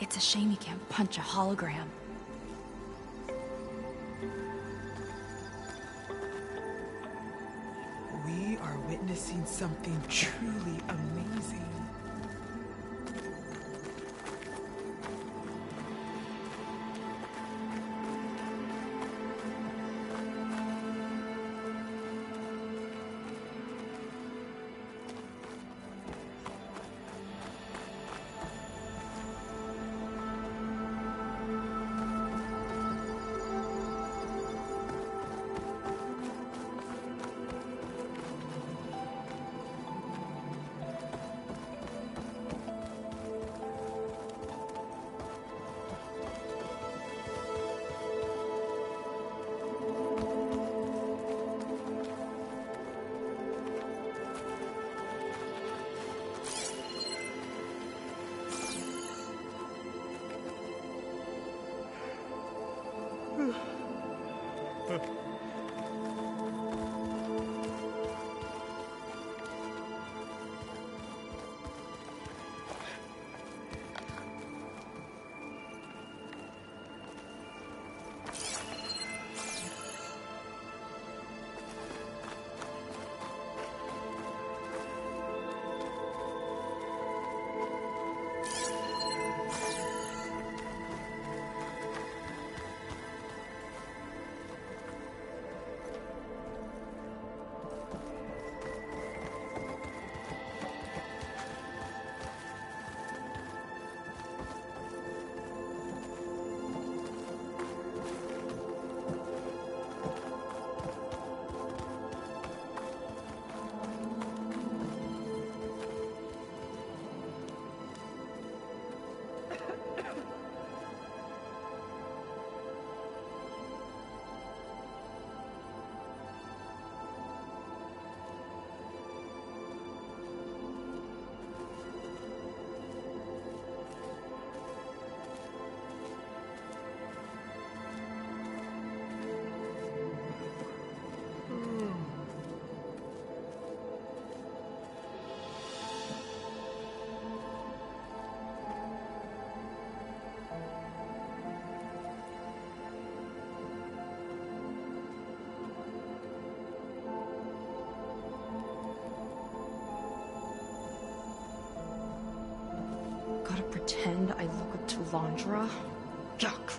It's a shame you can't punch a hologram. We are witnessing something truly amazing. pretend I look up to Londra? Yuck.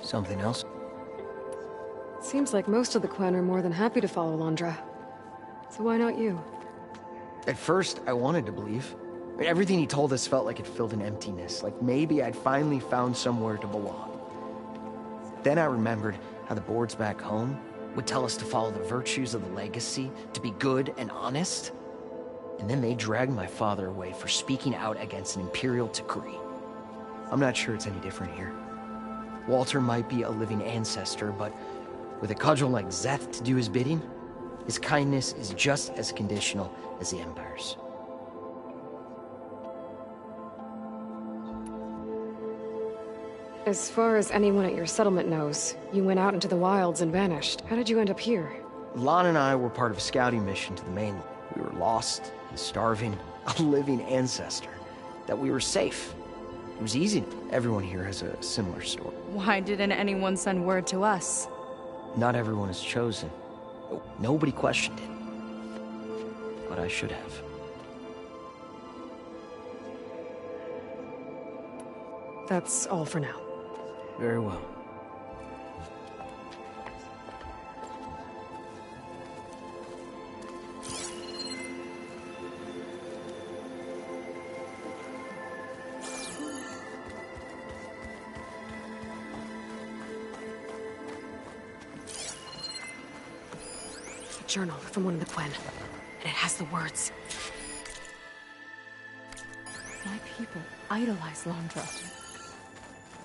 Something else? Seems like most of the clan are more than happy to follow Londra. So why not you? At first, I wanted to believe. Everything he told us felt like it filled an emptiness, like maybe I'd finally found somewhere to belong. Then I remembered how the boards back home would tell us to follow the virtues of the legacy, to be good and honest. And then they dragged my father away for speaking out against an imperial decree. I'm not sure it's any different here. Walter might be a living ancestor, but with a cudgel like Zeth to do his bidding, his kindness is just as conditional as the Empire's. As far as anyone at your settlement knows, you went out into the wilds and vanished. How did you end up here? Lon and I were part of a scouting mission to the mainland. We were lost and starving, a living ancestor. That we were safe. It was easy. Everyone here has a similar story. Why didn't anyone send word to us? Not everyone is chosen. Nobody questioned it. But I should have. That's all for now. Very well. A journal from one of the Quen, and it has the words. My people idolize Londra.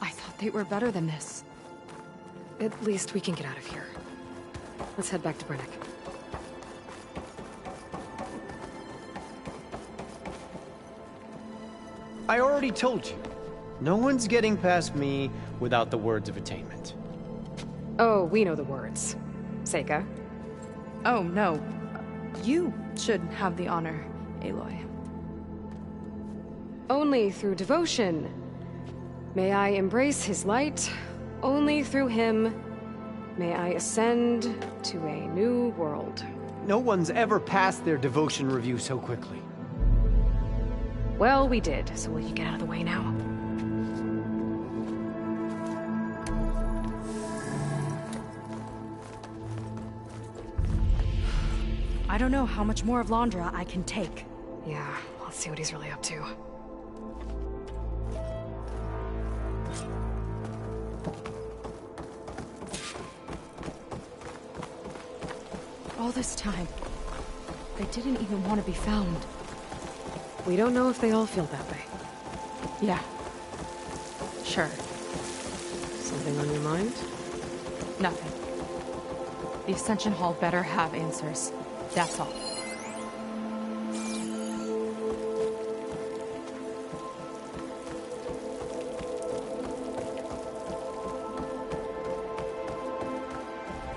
I thought they were better than this. At least we can get out of here. Let's head back to Brennick. I already told you. No one's getting past me without the words of attainment. Oh, we know the words. Seika. Oh, no. You should have the honor, Aloy. Only through devotion. May I embrace his light. Only through him may I ascend to a new world. No one's ever passed their devotion review so quickly. Well, we did, so will you get out of the way now? I don't know how much more of Londra I can take. Yeah, let's see what he's really up to. All this time, they didn't even want to be found. We don't know if they all feel that way. Yeah. Sure. Something on your mind? Nothing. The Ascension Hall better have answers. That's all.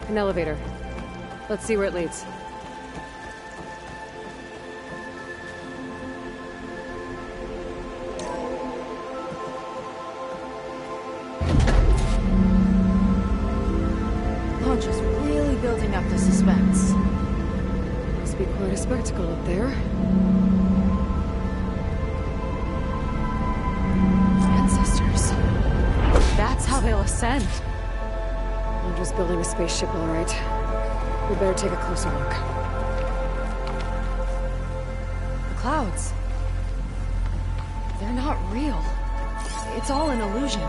An elevator. Let's see where it leads. Londra's really building up the suspense. Must be quite a spectacle up there. Ancestors. this end? Londra's building a spaceship, all right. We better take a closer look. The clouds. They're not real. It's all an illusion.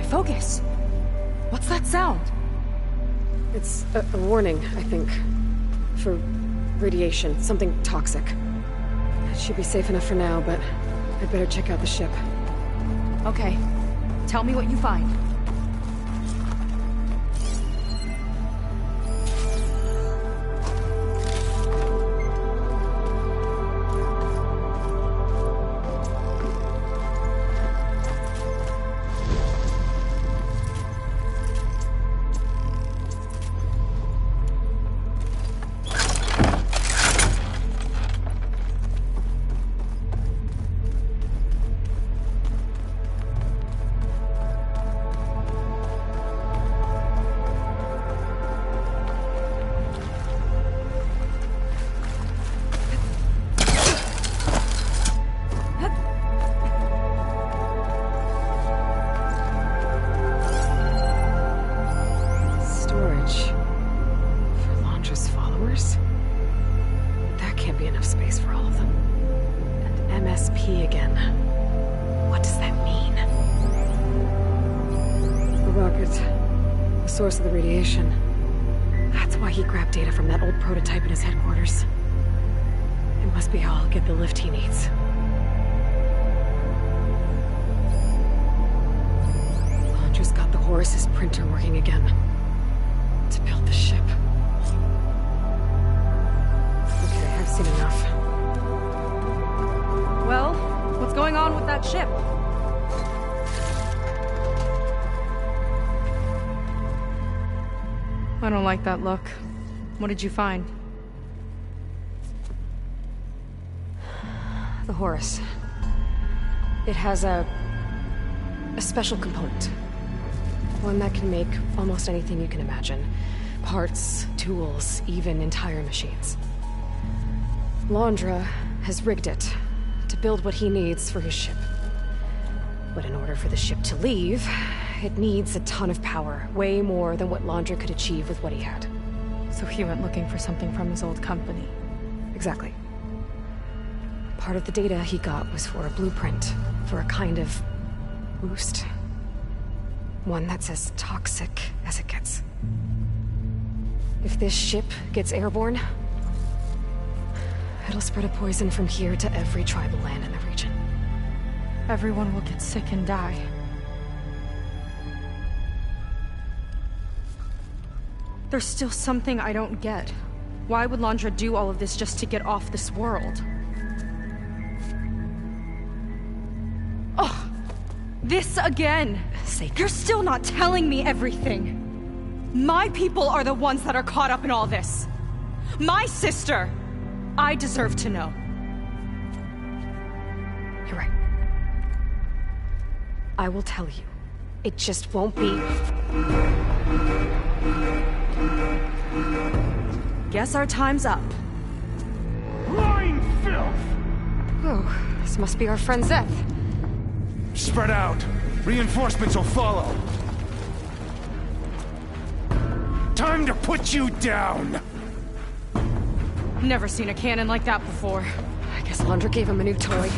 Focus! What's that sound? It's a warning, I think. For radiation, something toxic. It should be safe enough for now, but I'd better check out the ship. Okay. Tell me what you find. Source of the radiation. That's why he grabbed data from that old prototype in his headquarters. It must be how I'll get the lift he needs. Londra's got the Horus's printer working again. To build the ship. Okay, I've seen enough. Well, what's going on with that ship? I don't like that look. What did you find? The Horus. It has a special component. One that can make almost anything you can imagine. Parts, tools, even entire machines. Londra has rigged it to build what he needs for his ship. But in order for the ship to leave, it needs a ton of power, way more than what Londra could achieve with what he had. So he went looking for something from his old company. Exactly. Part of the data he got was for a blueprint, for a kind of boost. One that's as toxic as it gets. If this ship gets airborne, it'll spread a poison from here to every tribal land in the region. Everyone will get sick and die. There's still something I don't get. Why would Londra do all of this just to get off this world? Oh, this again! You're still not telling me everything. My people are the ones that are caught up in all this. My sister! I deserve to know. You're right. I will tell you. It just won't be... Guess our time's up. Lying filth! Oh, this must be our friend Zeth. Spread out. Reinforcements will follow. Time to put you down! Never seen a cannon like that before. I guess Laundra gave him a new toy.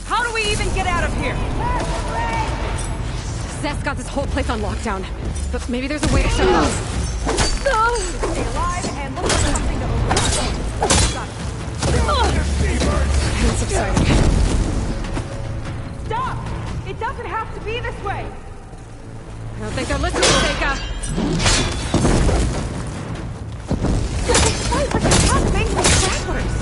How do we even get out of here? Zeth's got this whole place on lockdown. But maybe there's a way to shut it off. Stay alive and look for something to I'm subsiding. Stop! It doesn't have to be this way! I don't think they're listening, Seika. Why would they have things with stragglers?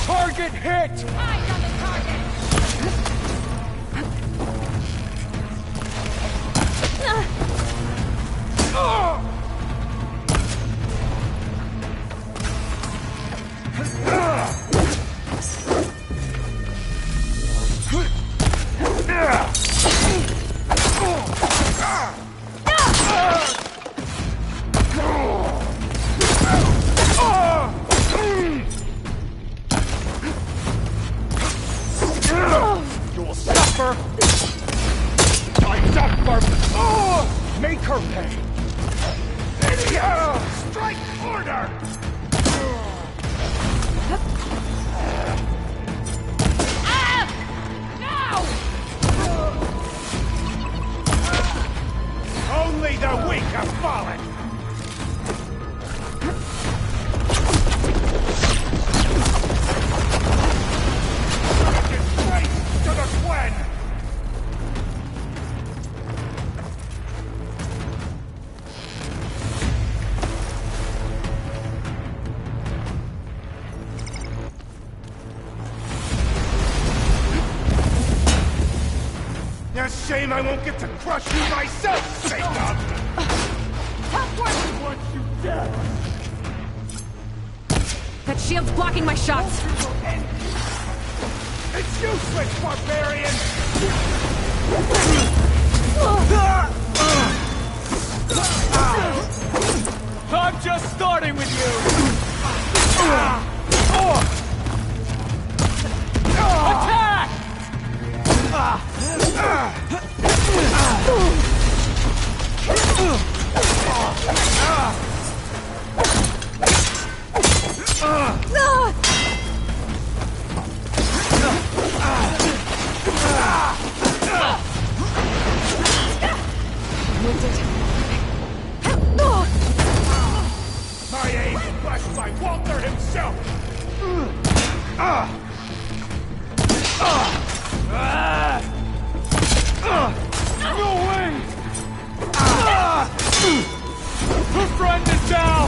Target hit! Eyes on the target! Make her pay! Strike order! Only the weak have fallen! Disgrace to the Gwen! A shame I won't get to crush you myself, Jacob! Help work! I want you dead! That shield's blocking my shots! It's useless, barbarian! I'm just starting with you! Attack! My aim blessed by Walter himself! No way! Her friend is down!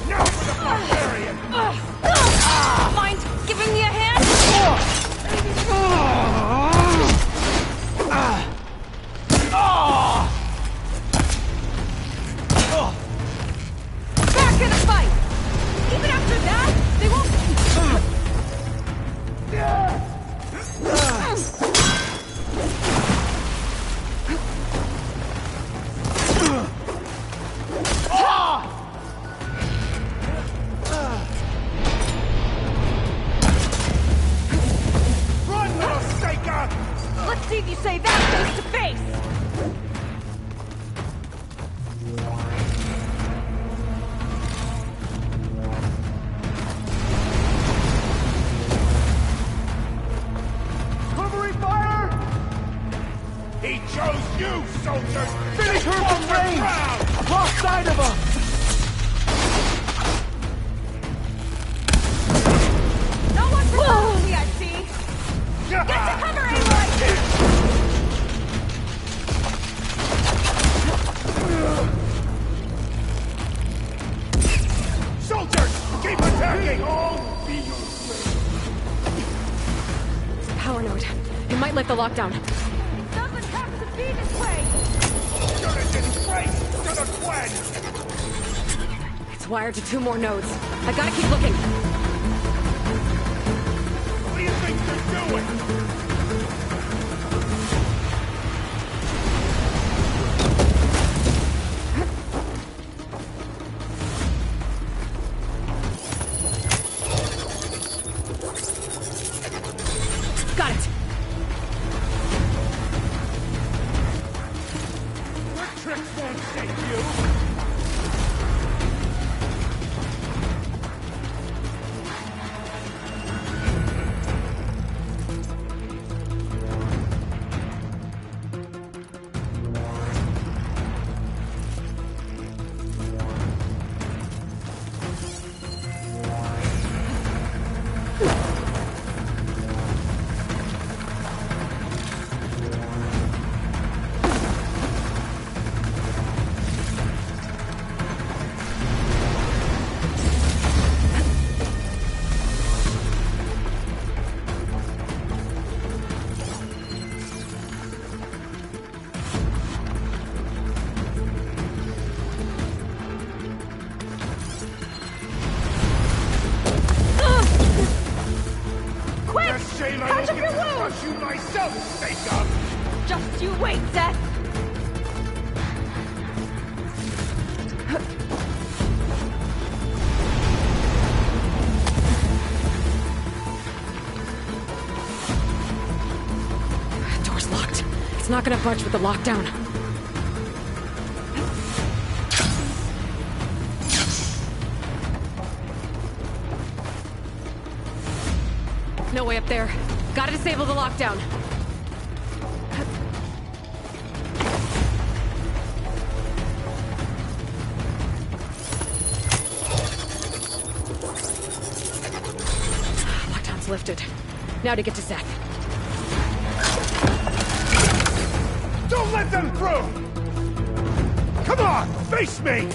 Now for the barbarian! Mind giving me a hand? Back in the fight! Even after that, they won't... Run, little Seika! Let's see if you say that face to face! Covering fire! He chose you, soldiers! Finish her from range! Lost sight of her! No one follows me, I see! Get to cover, Aloy! Soldiers, keep attacking! All be your Power node. It might lift the lockdown. It doesn't have to be this way! You're a disgrace to the Gwen! It's wired to 2 more nodes. I gotta keep looking. What do you think you're doing? Got it. Your tricks won't save you! Shame I don't get to crush you myself, Jacob! Just you wait, Seth! Door's locked. It's not gonna budge with the lockdown. no way up there. Gotta disable the lockdown. Lockdown's lifted. Now to get to Seth. Don't let them through! Come on, face me!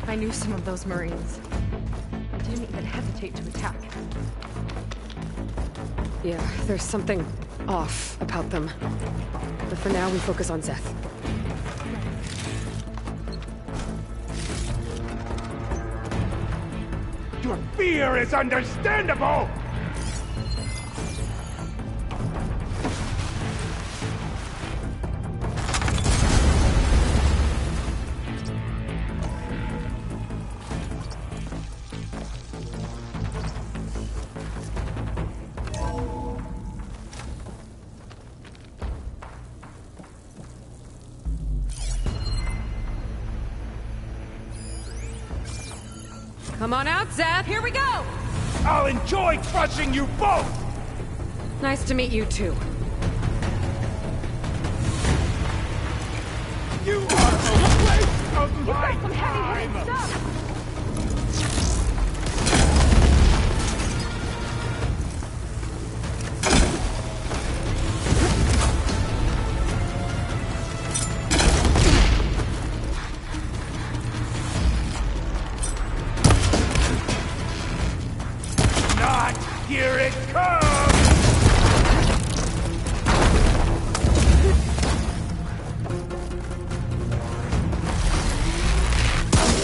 I knew some of those Marines. Didn't even hesitate to attack. Yeah, there's something off about them. But for now, we focus on Seth. Your fear is understandable! Come on out, Seth! Here we go! I'll enjoy crushing you both! Nice to meet you, too. You are a waste of my some heavy-hitting stuff! Here it comes!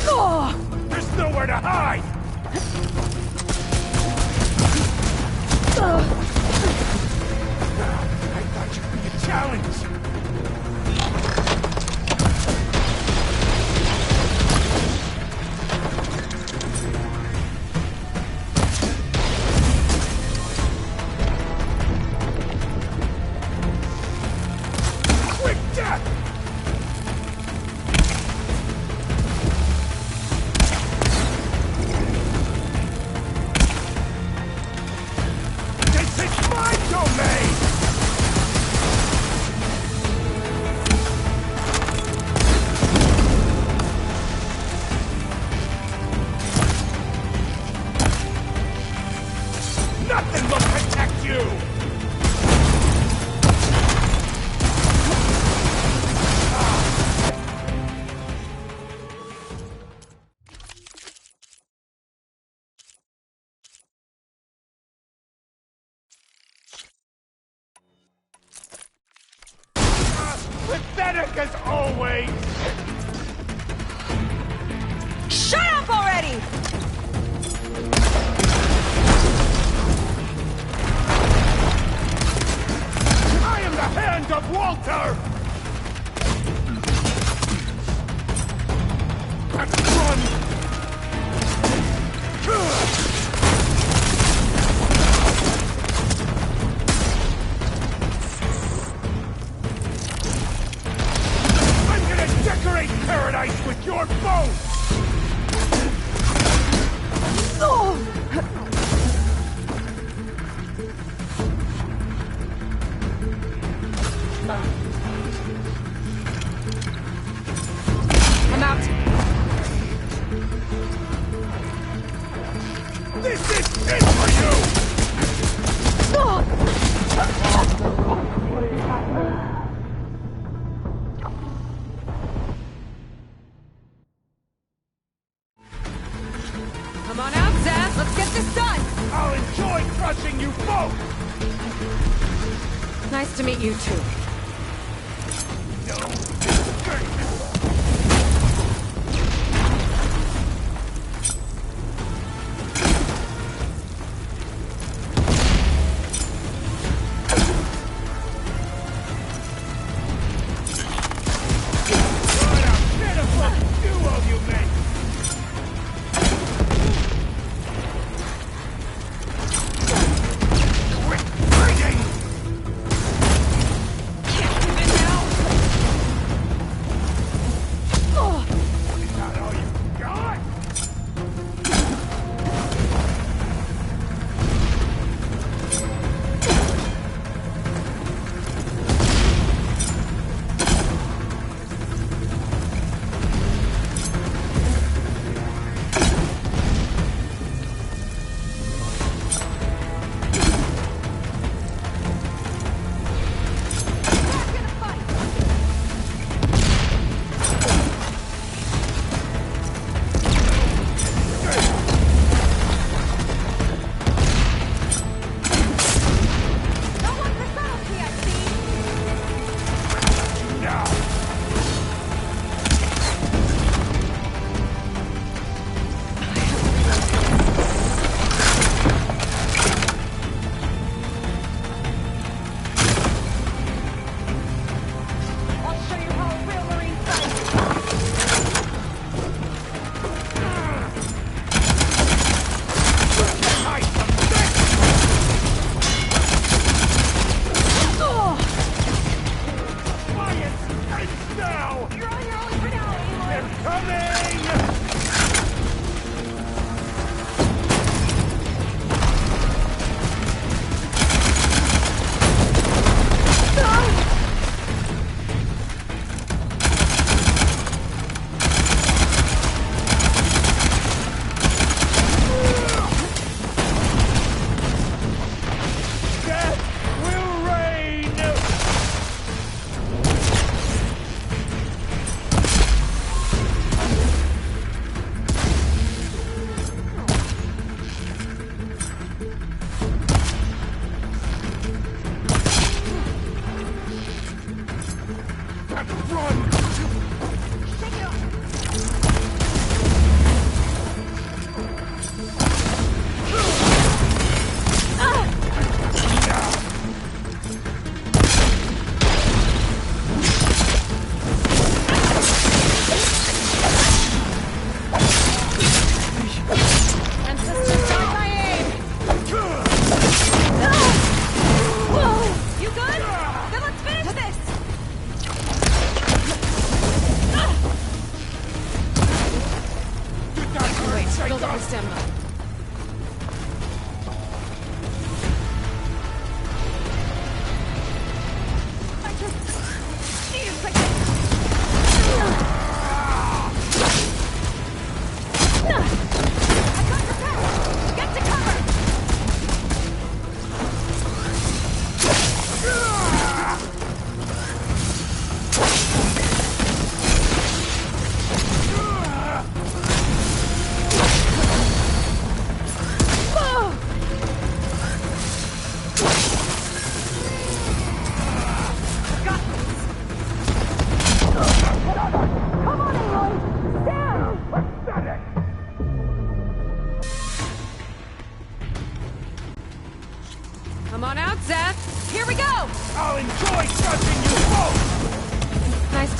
Oh! There's nowhere to hide! I thought you'd be a challenge! Nothing will protect you! pathetic as always! Shut up already! I am the hand of Walter! Run! I'm gonna decorate paradise with your bones! I'm out. This is it for you! Come on out, Zaz. Let's get this done. I'll enjoy crushing you both! Nice to meet you too.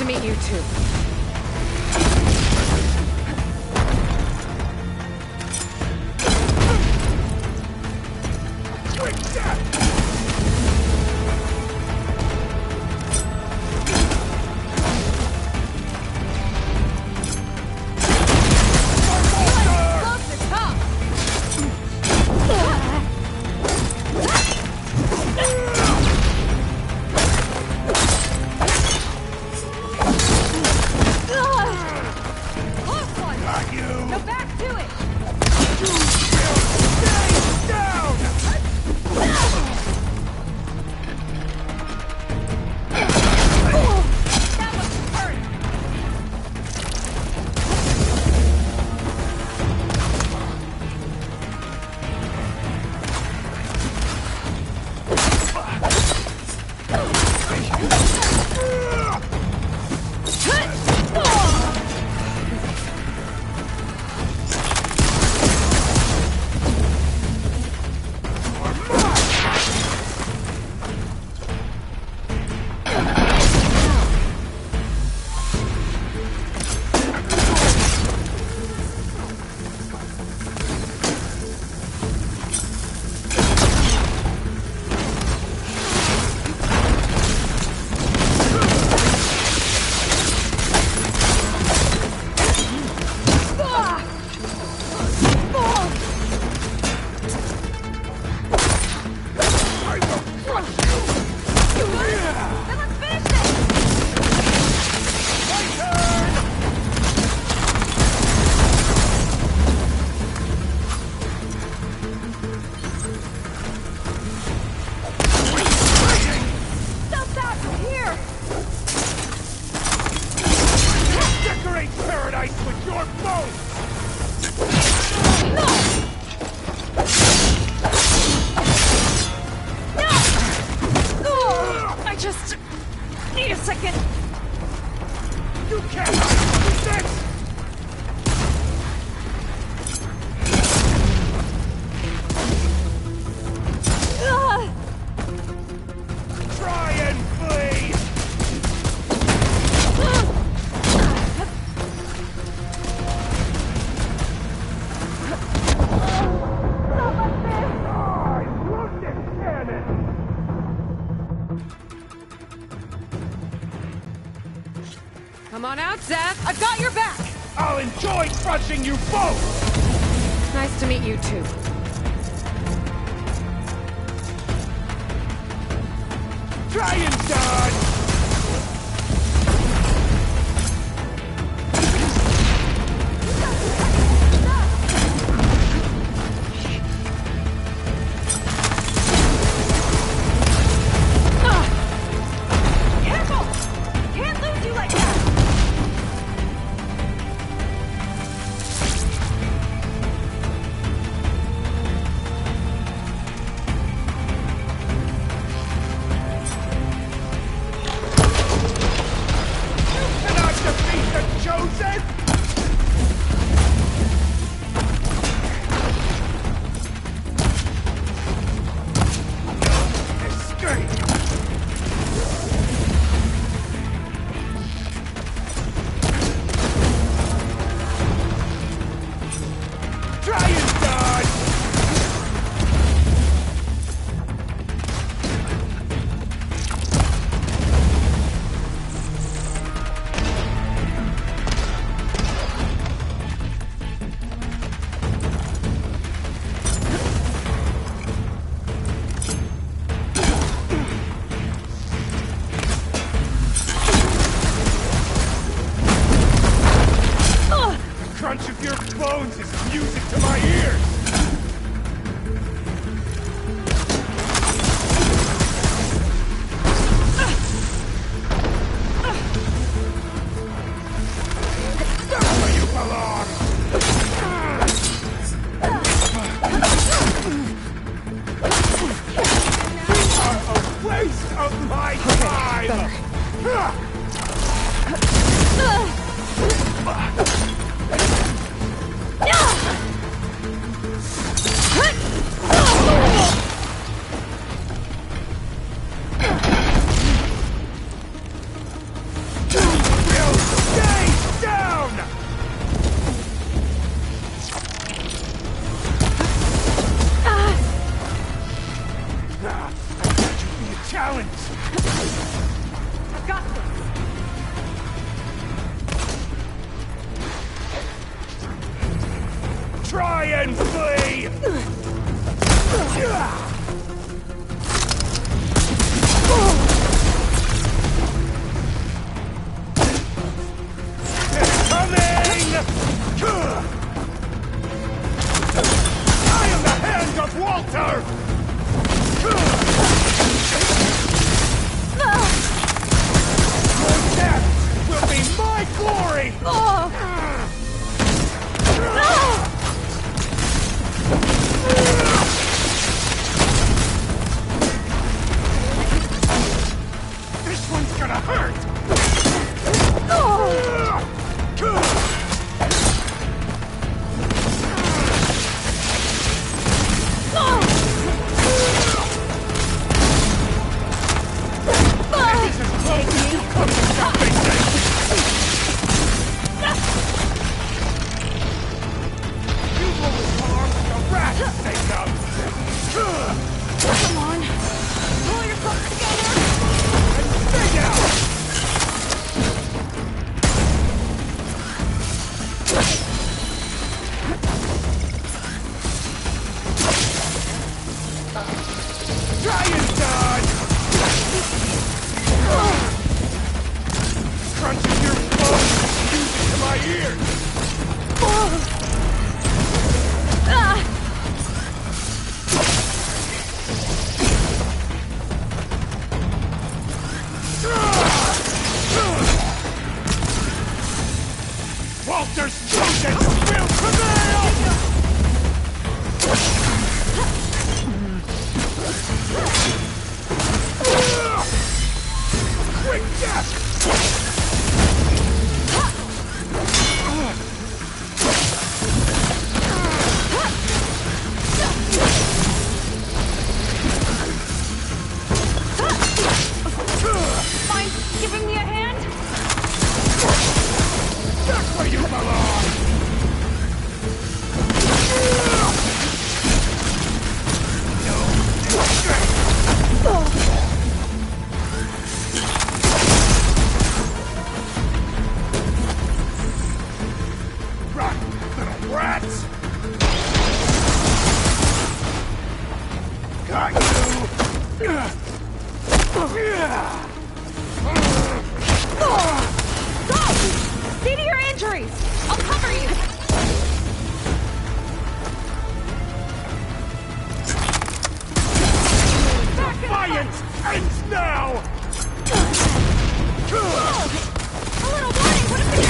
to meet you too. Quick death! Come on out, Zeph. I've got your back. I'll enjoy crushing you both! Nice to meet you too. Try and dodge! Crunch of your bones is music to my ears! That's where you belong! You are a waste of my time! and flee! Coming! I am the hand of Walter! Your death will be my glory! This one's gonna hurt! This is close as you come to something! You will harm the rat take out! Come on. Pull yourself together. And stay down! Try and dodge! Crunching your bones, music to my ears! Walter's chosen will prevail! Quick death! Mind giving me a hand? That's where you belong! Run, little rats! Got you! Go! See to your injuries! I'll cover you! Defiance ends now! A little warning, what if they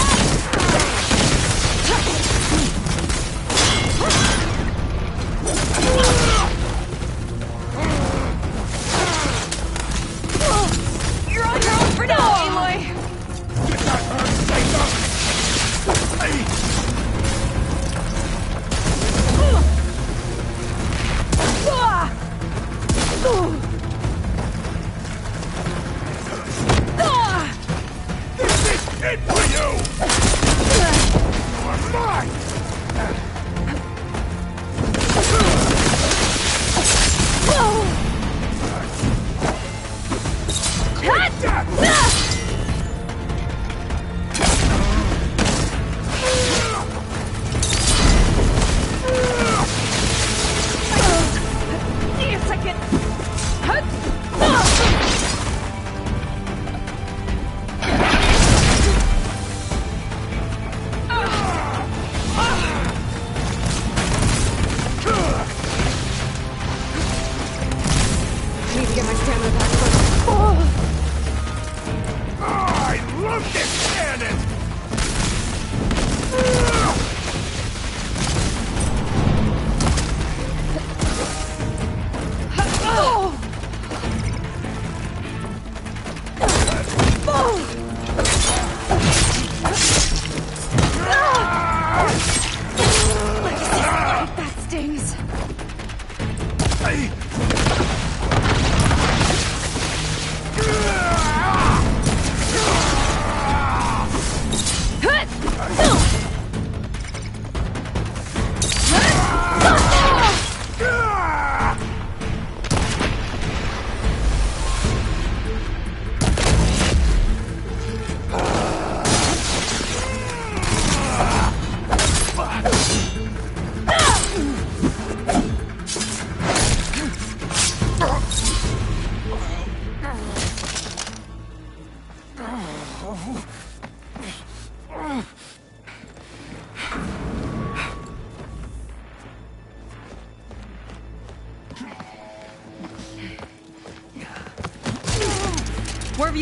You're on your own for now, Aloy! Get that hurt, Satan! Hey! This is it for you! You're mine! Quick death! Need a second!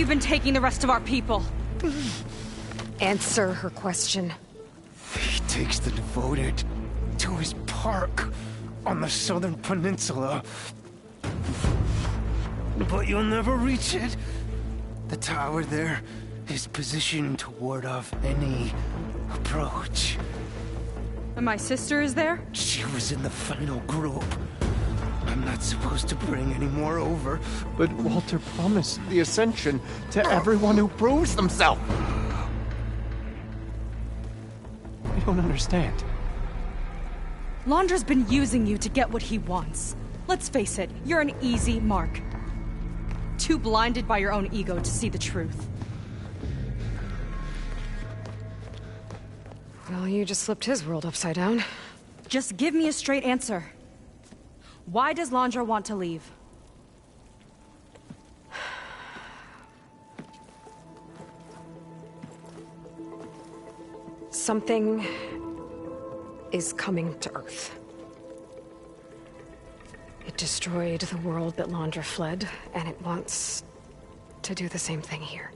you been taking the rest of our people? Answer her question. He takes the devoted to his park on the southern peninsula. But you'll never reach it. The tower there is positioned to ward off any approach. And my sister is there? She was in the final group. I'm not supposed to bring any more over. But Walter promised the Ascension to everyone who proves themselves. I don't understand. Londra's been using you to get what he wants. Let's face it, you're an easy mark. Too blinded by your own ego to see the truth. Well, you just flipped his world upside down. Just give me a straight answer. Why does Londra want to leave? Something is coming to Earth. It destroyed the world that Londra fled, and it wants to do the same thing here.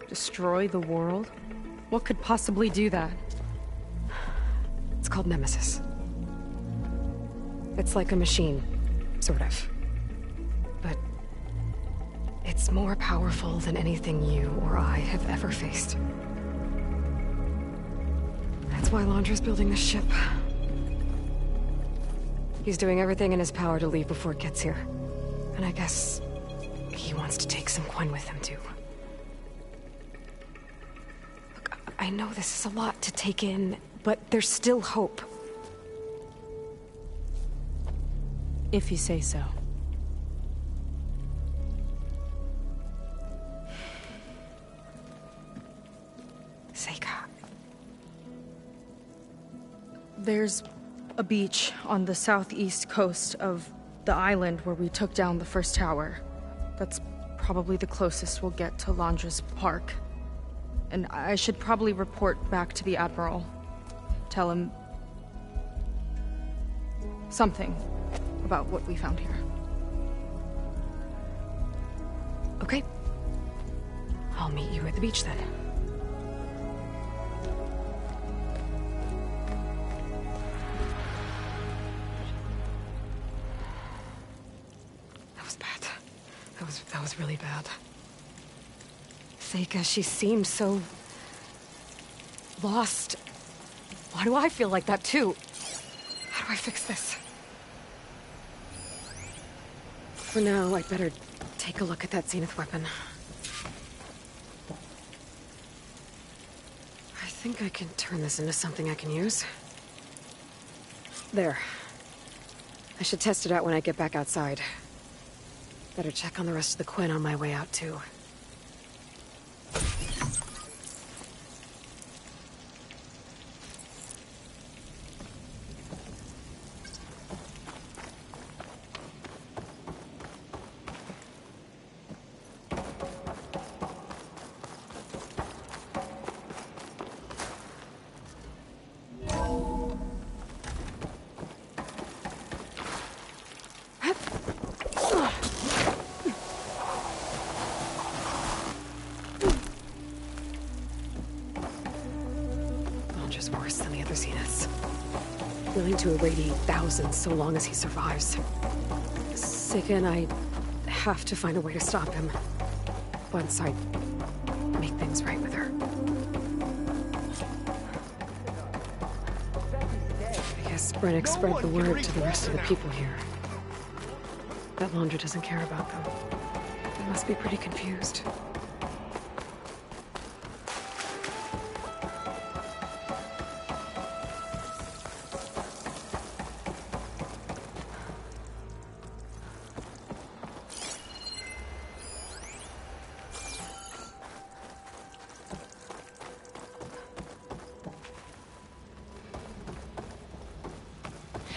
Destroy the world? What could possibly do that? It's called Nemesis. It's like a machine, sort of. But it's more powerful than anything you or I have ever faced. That's why Londra's building this ship. He's doing everything in his power to leave before it gets here. And I guess he wants to take some Quen with him, too. Look, I know this is a lot to take in, but there's still hope. If you say so. Seika. There's a beach on the southeast coast of the island where we took down the first tower. That's probably the closest we'll get to Londra's park. And I should probably report back to the Admiral. Tell him something about what we found here. Okay. I'll meet you at the beach then. That was bad. That was really bad. Seika, she seemed so lost. Why do I feel like that too? How do I fix this? For now, I'd better take a look at that Zenith weapon. I think I can turn this into something I can use. There. I should test it out when I get back outside. Better check on the rest of the Quen on my way out, too. Worse than the other Zeniths. Willing to irradiate thousands so long as he survives. Seika and I have to find a way to stop him. Once I make things right with her. I guess Brennick spread the word to the rest of the people here. That Londra doesn't care about them. They must be pretty confused.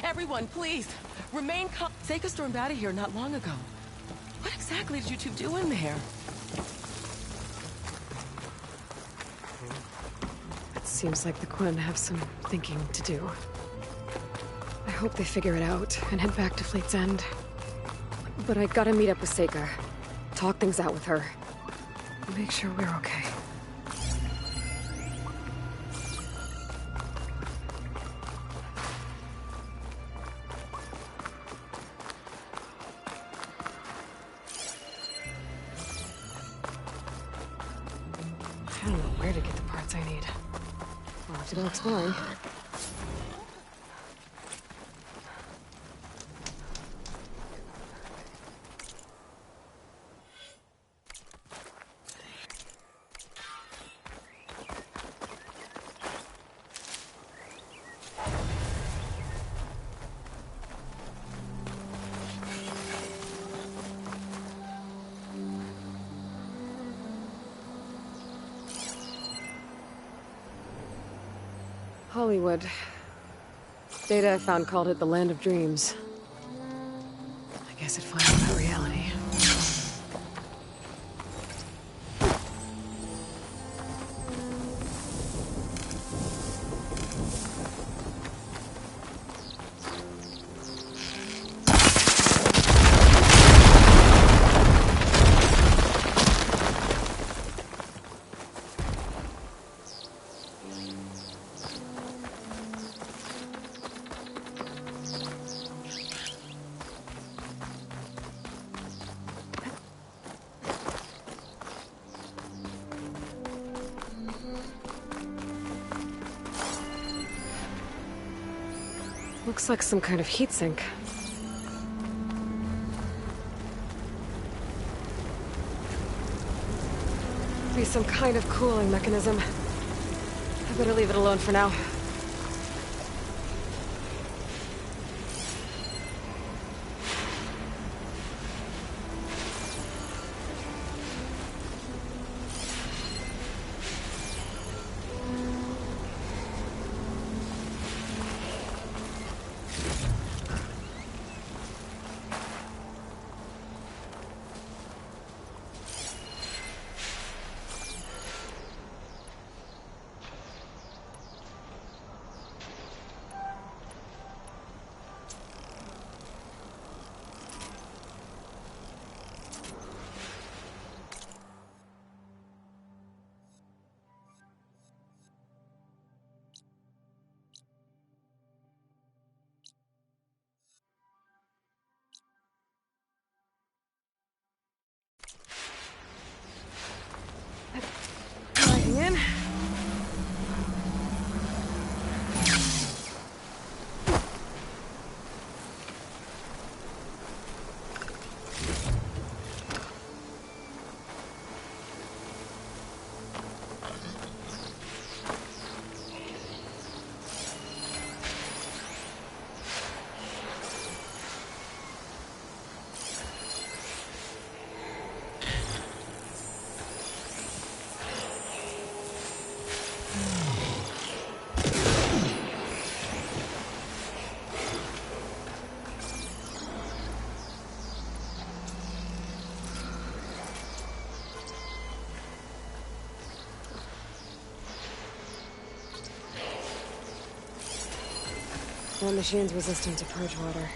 Everyone, please, remain calm. Seika stormed out of here not long ago. What exactly did you two do in there? It seems like the Quen have some thinking to do. I hope they figure it out and head back to Fleet's End. But I gotta meet up with Seika. Talk things out with her. make sure we're okay. I don't know where to get the parts I need. I'll have to go exploring. Hollywood. Data I found called it the Land of Dreams. I guess it finds about reality. Looks like some kind of heatsink. Be some kind of cooling mechanism. I better leave it alone for now. In. That machine's resistant to purge water.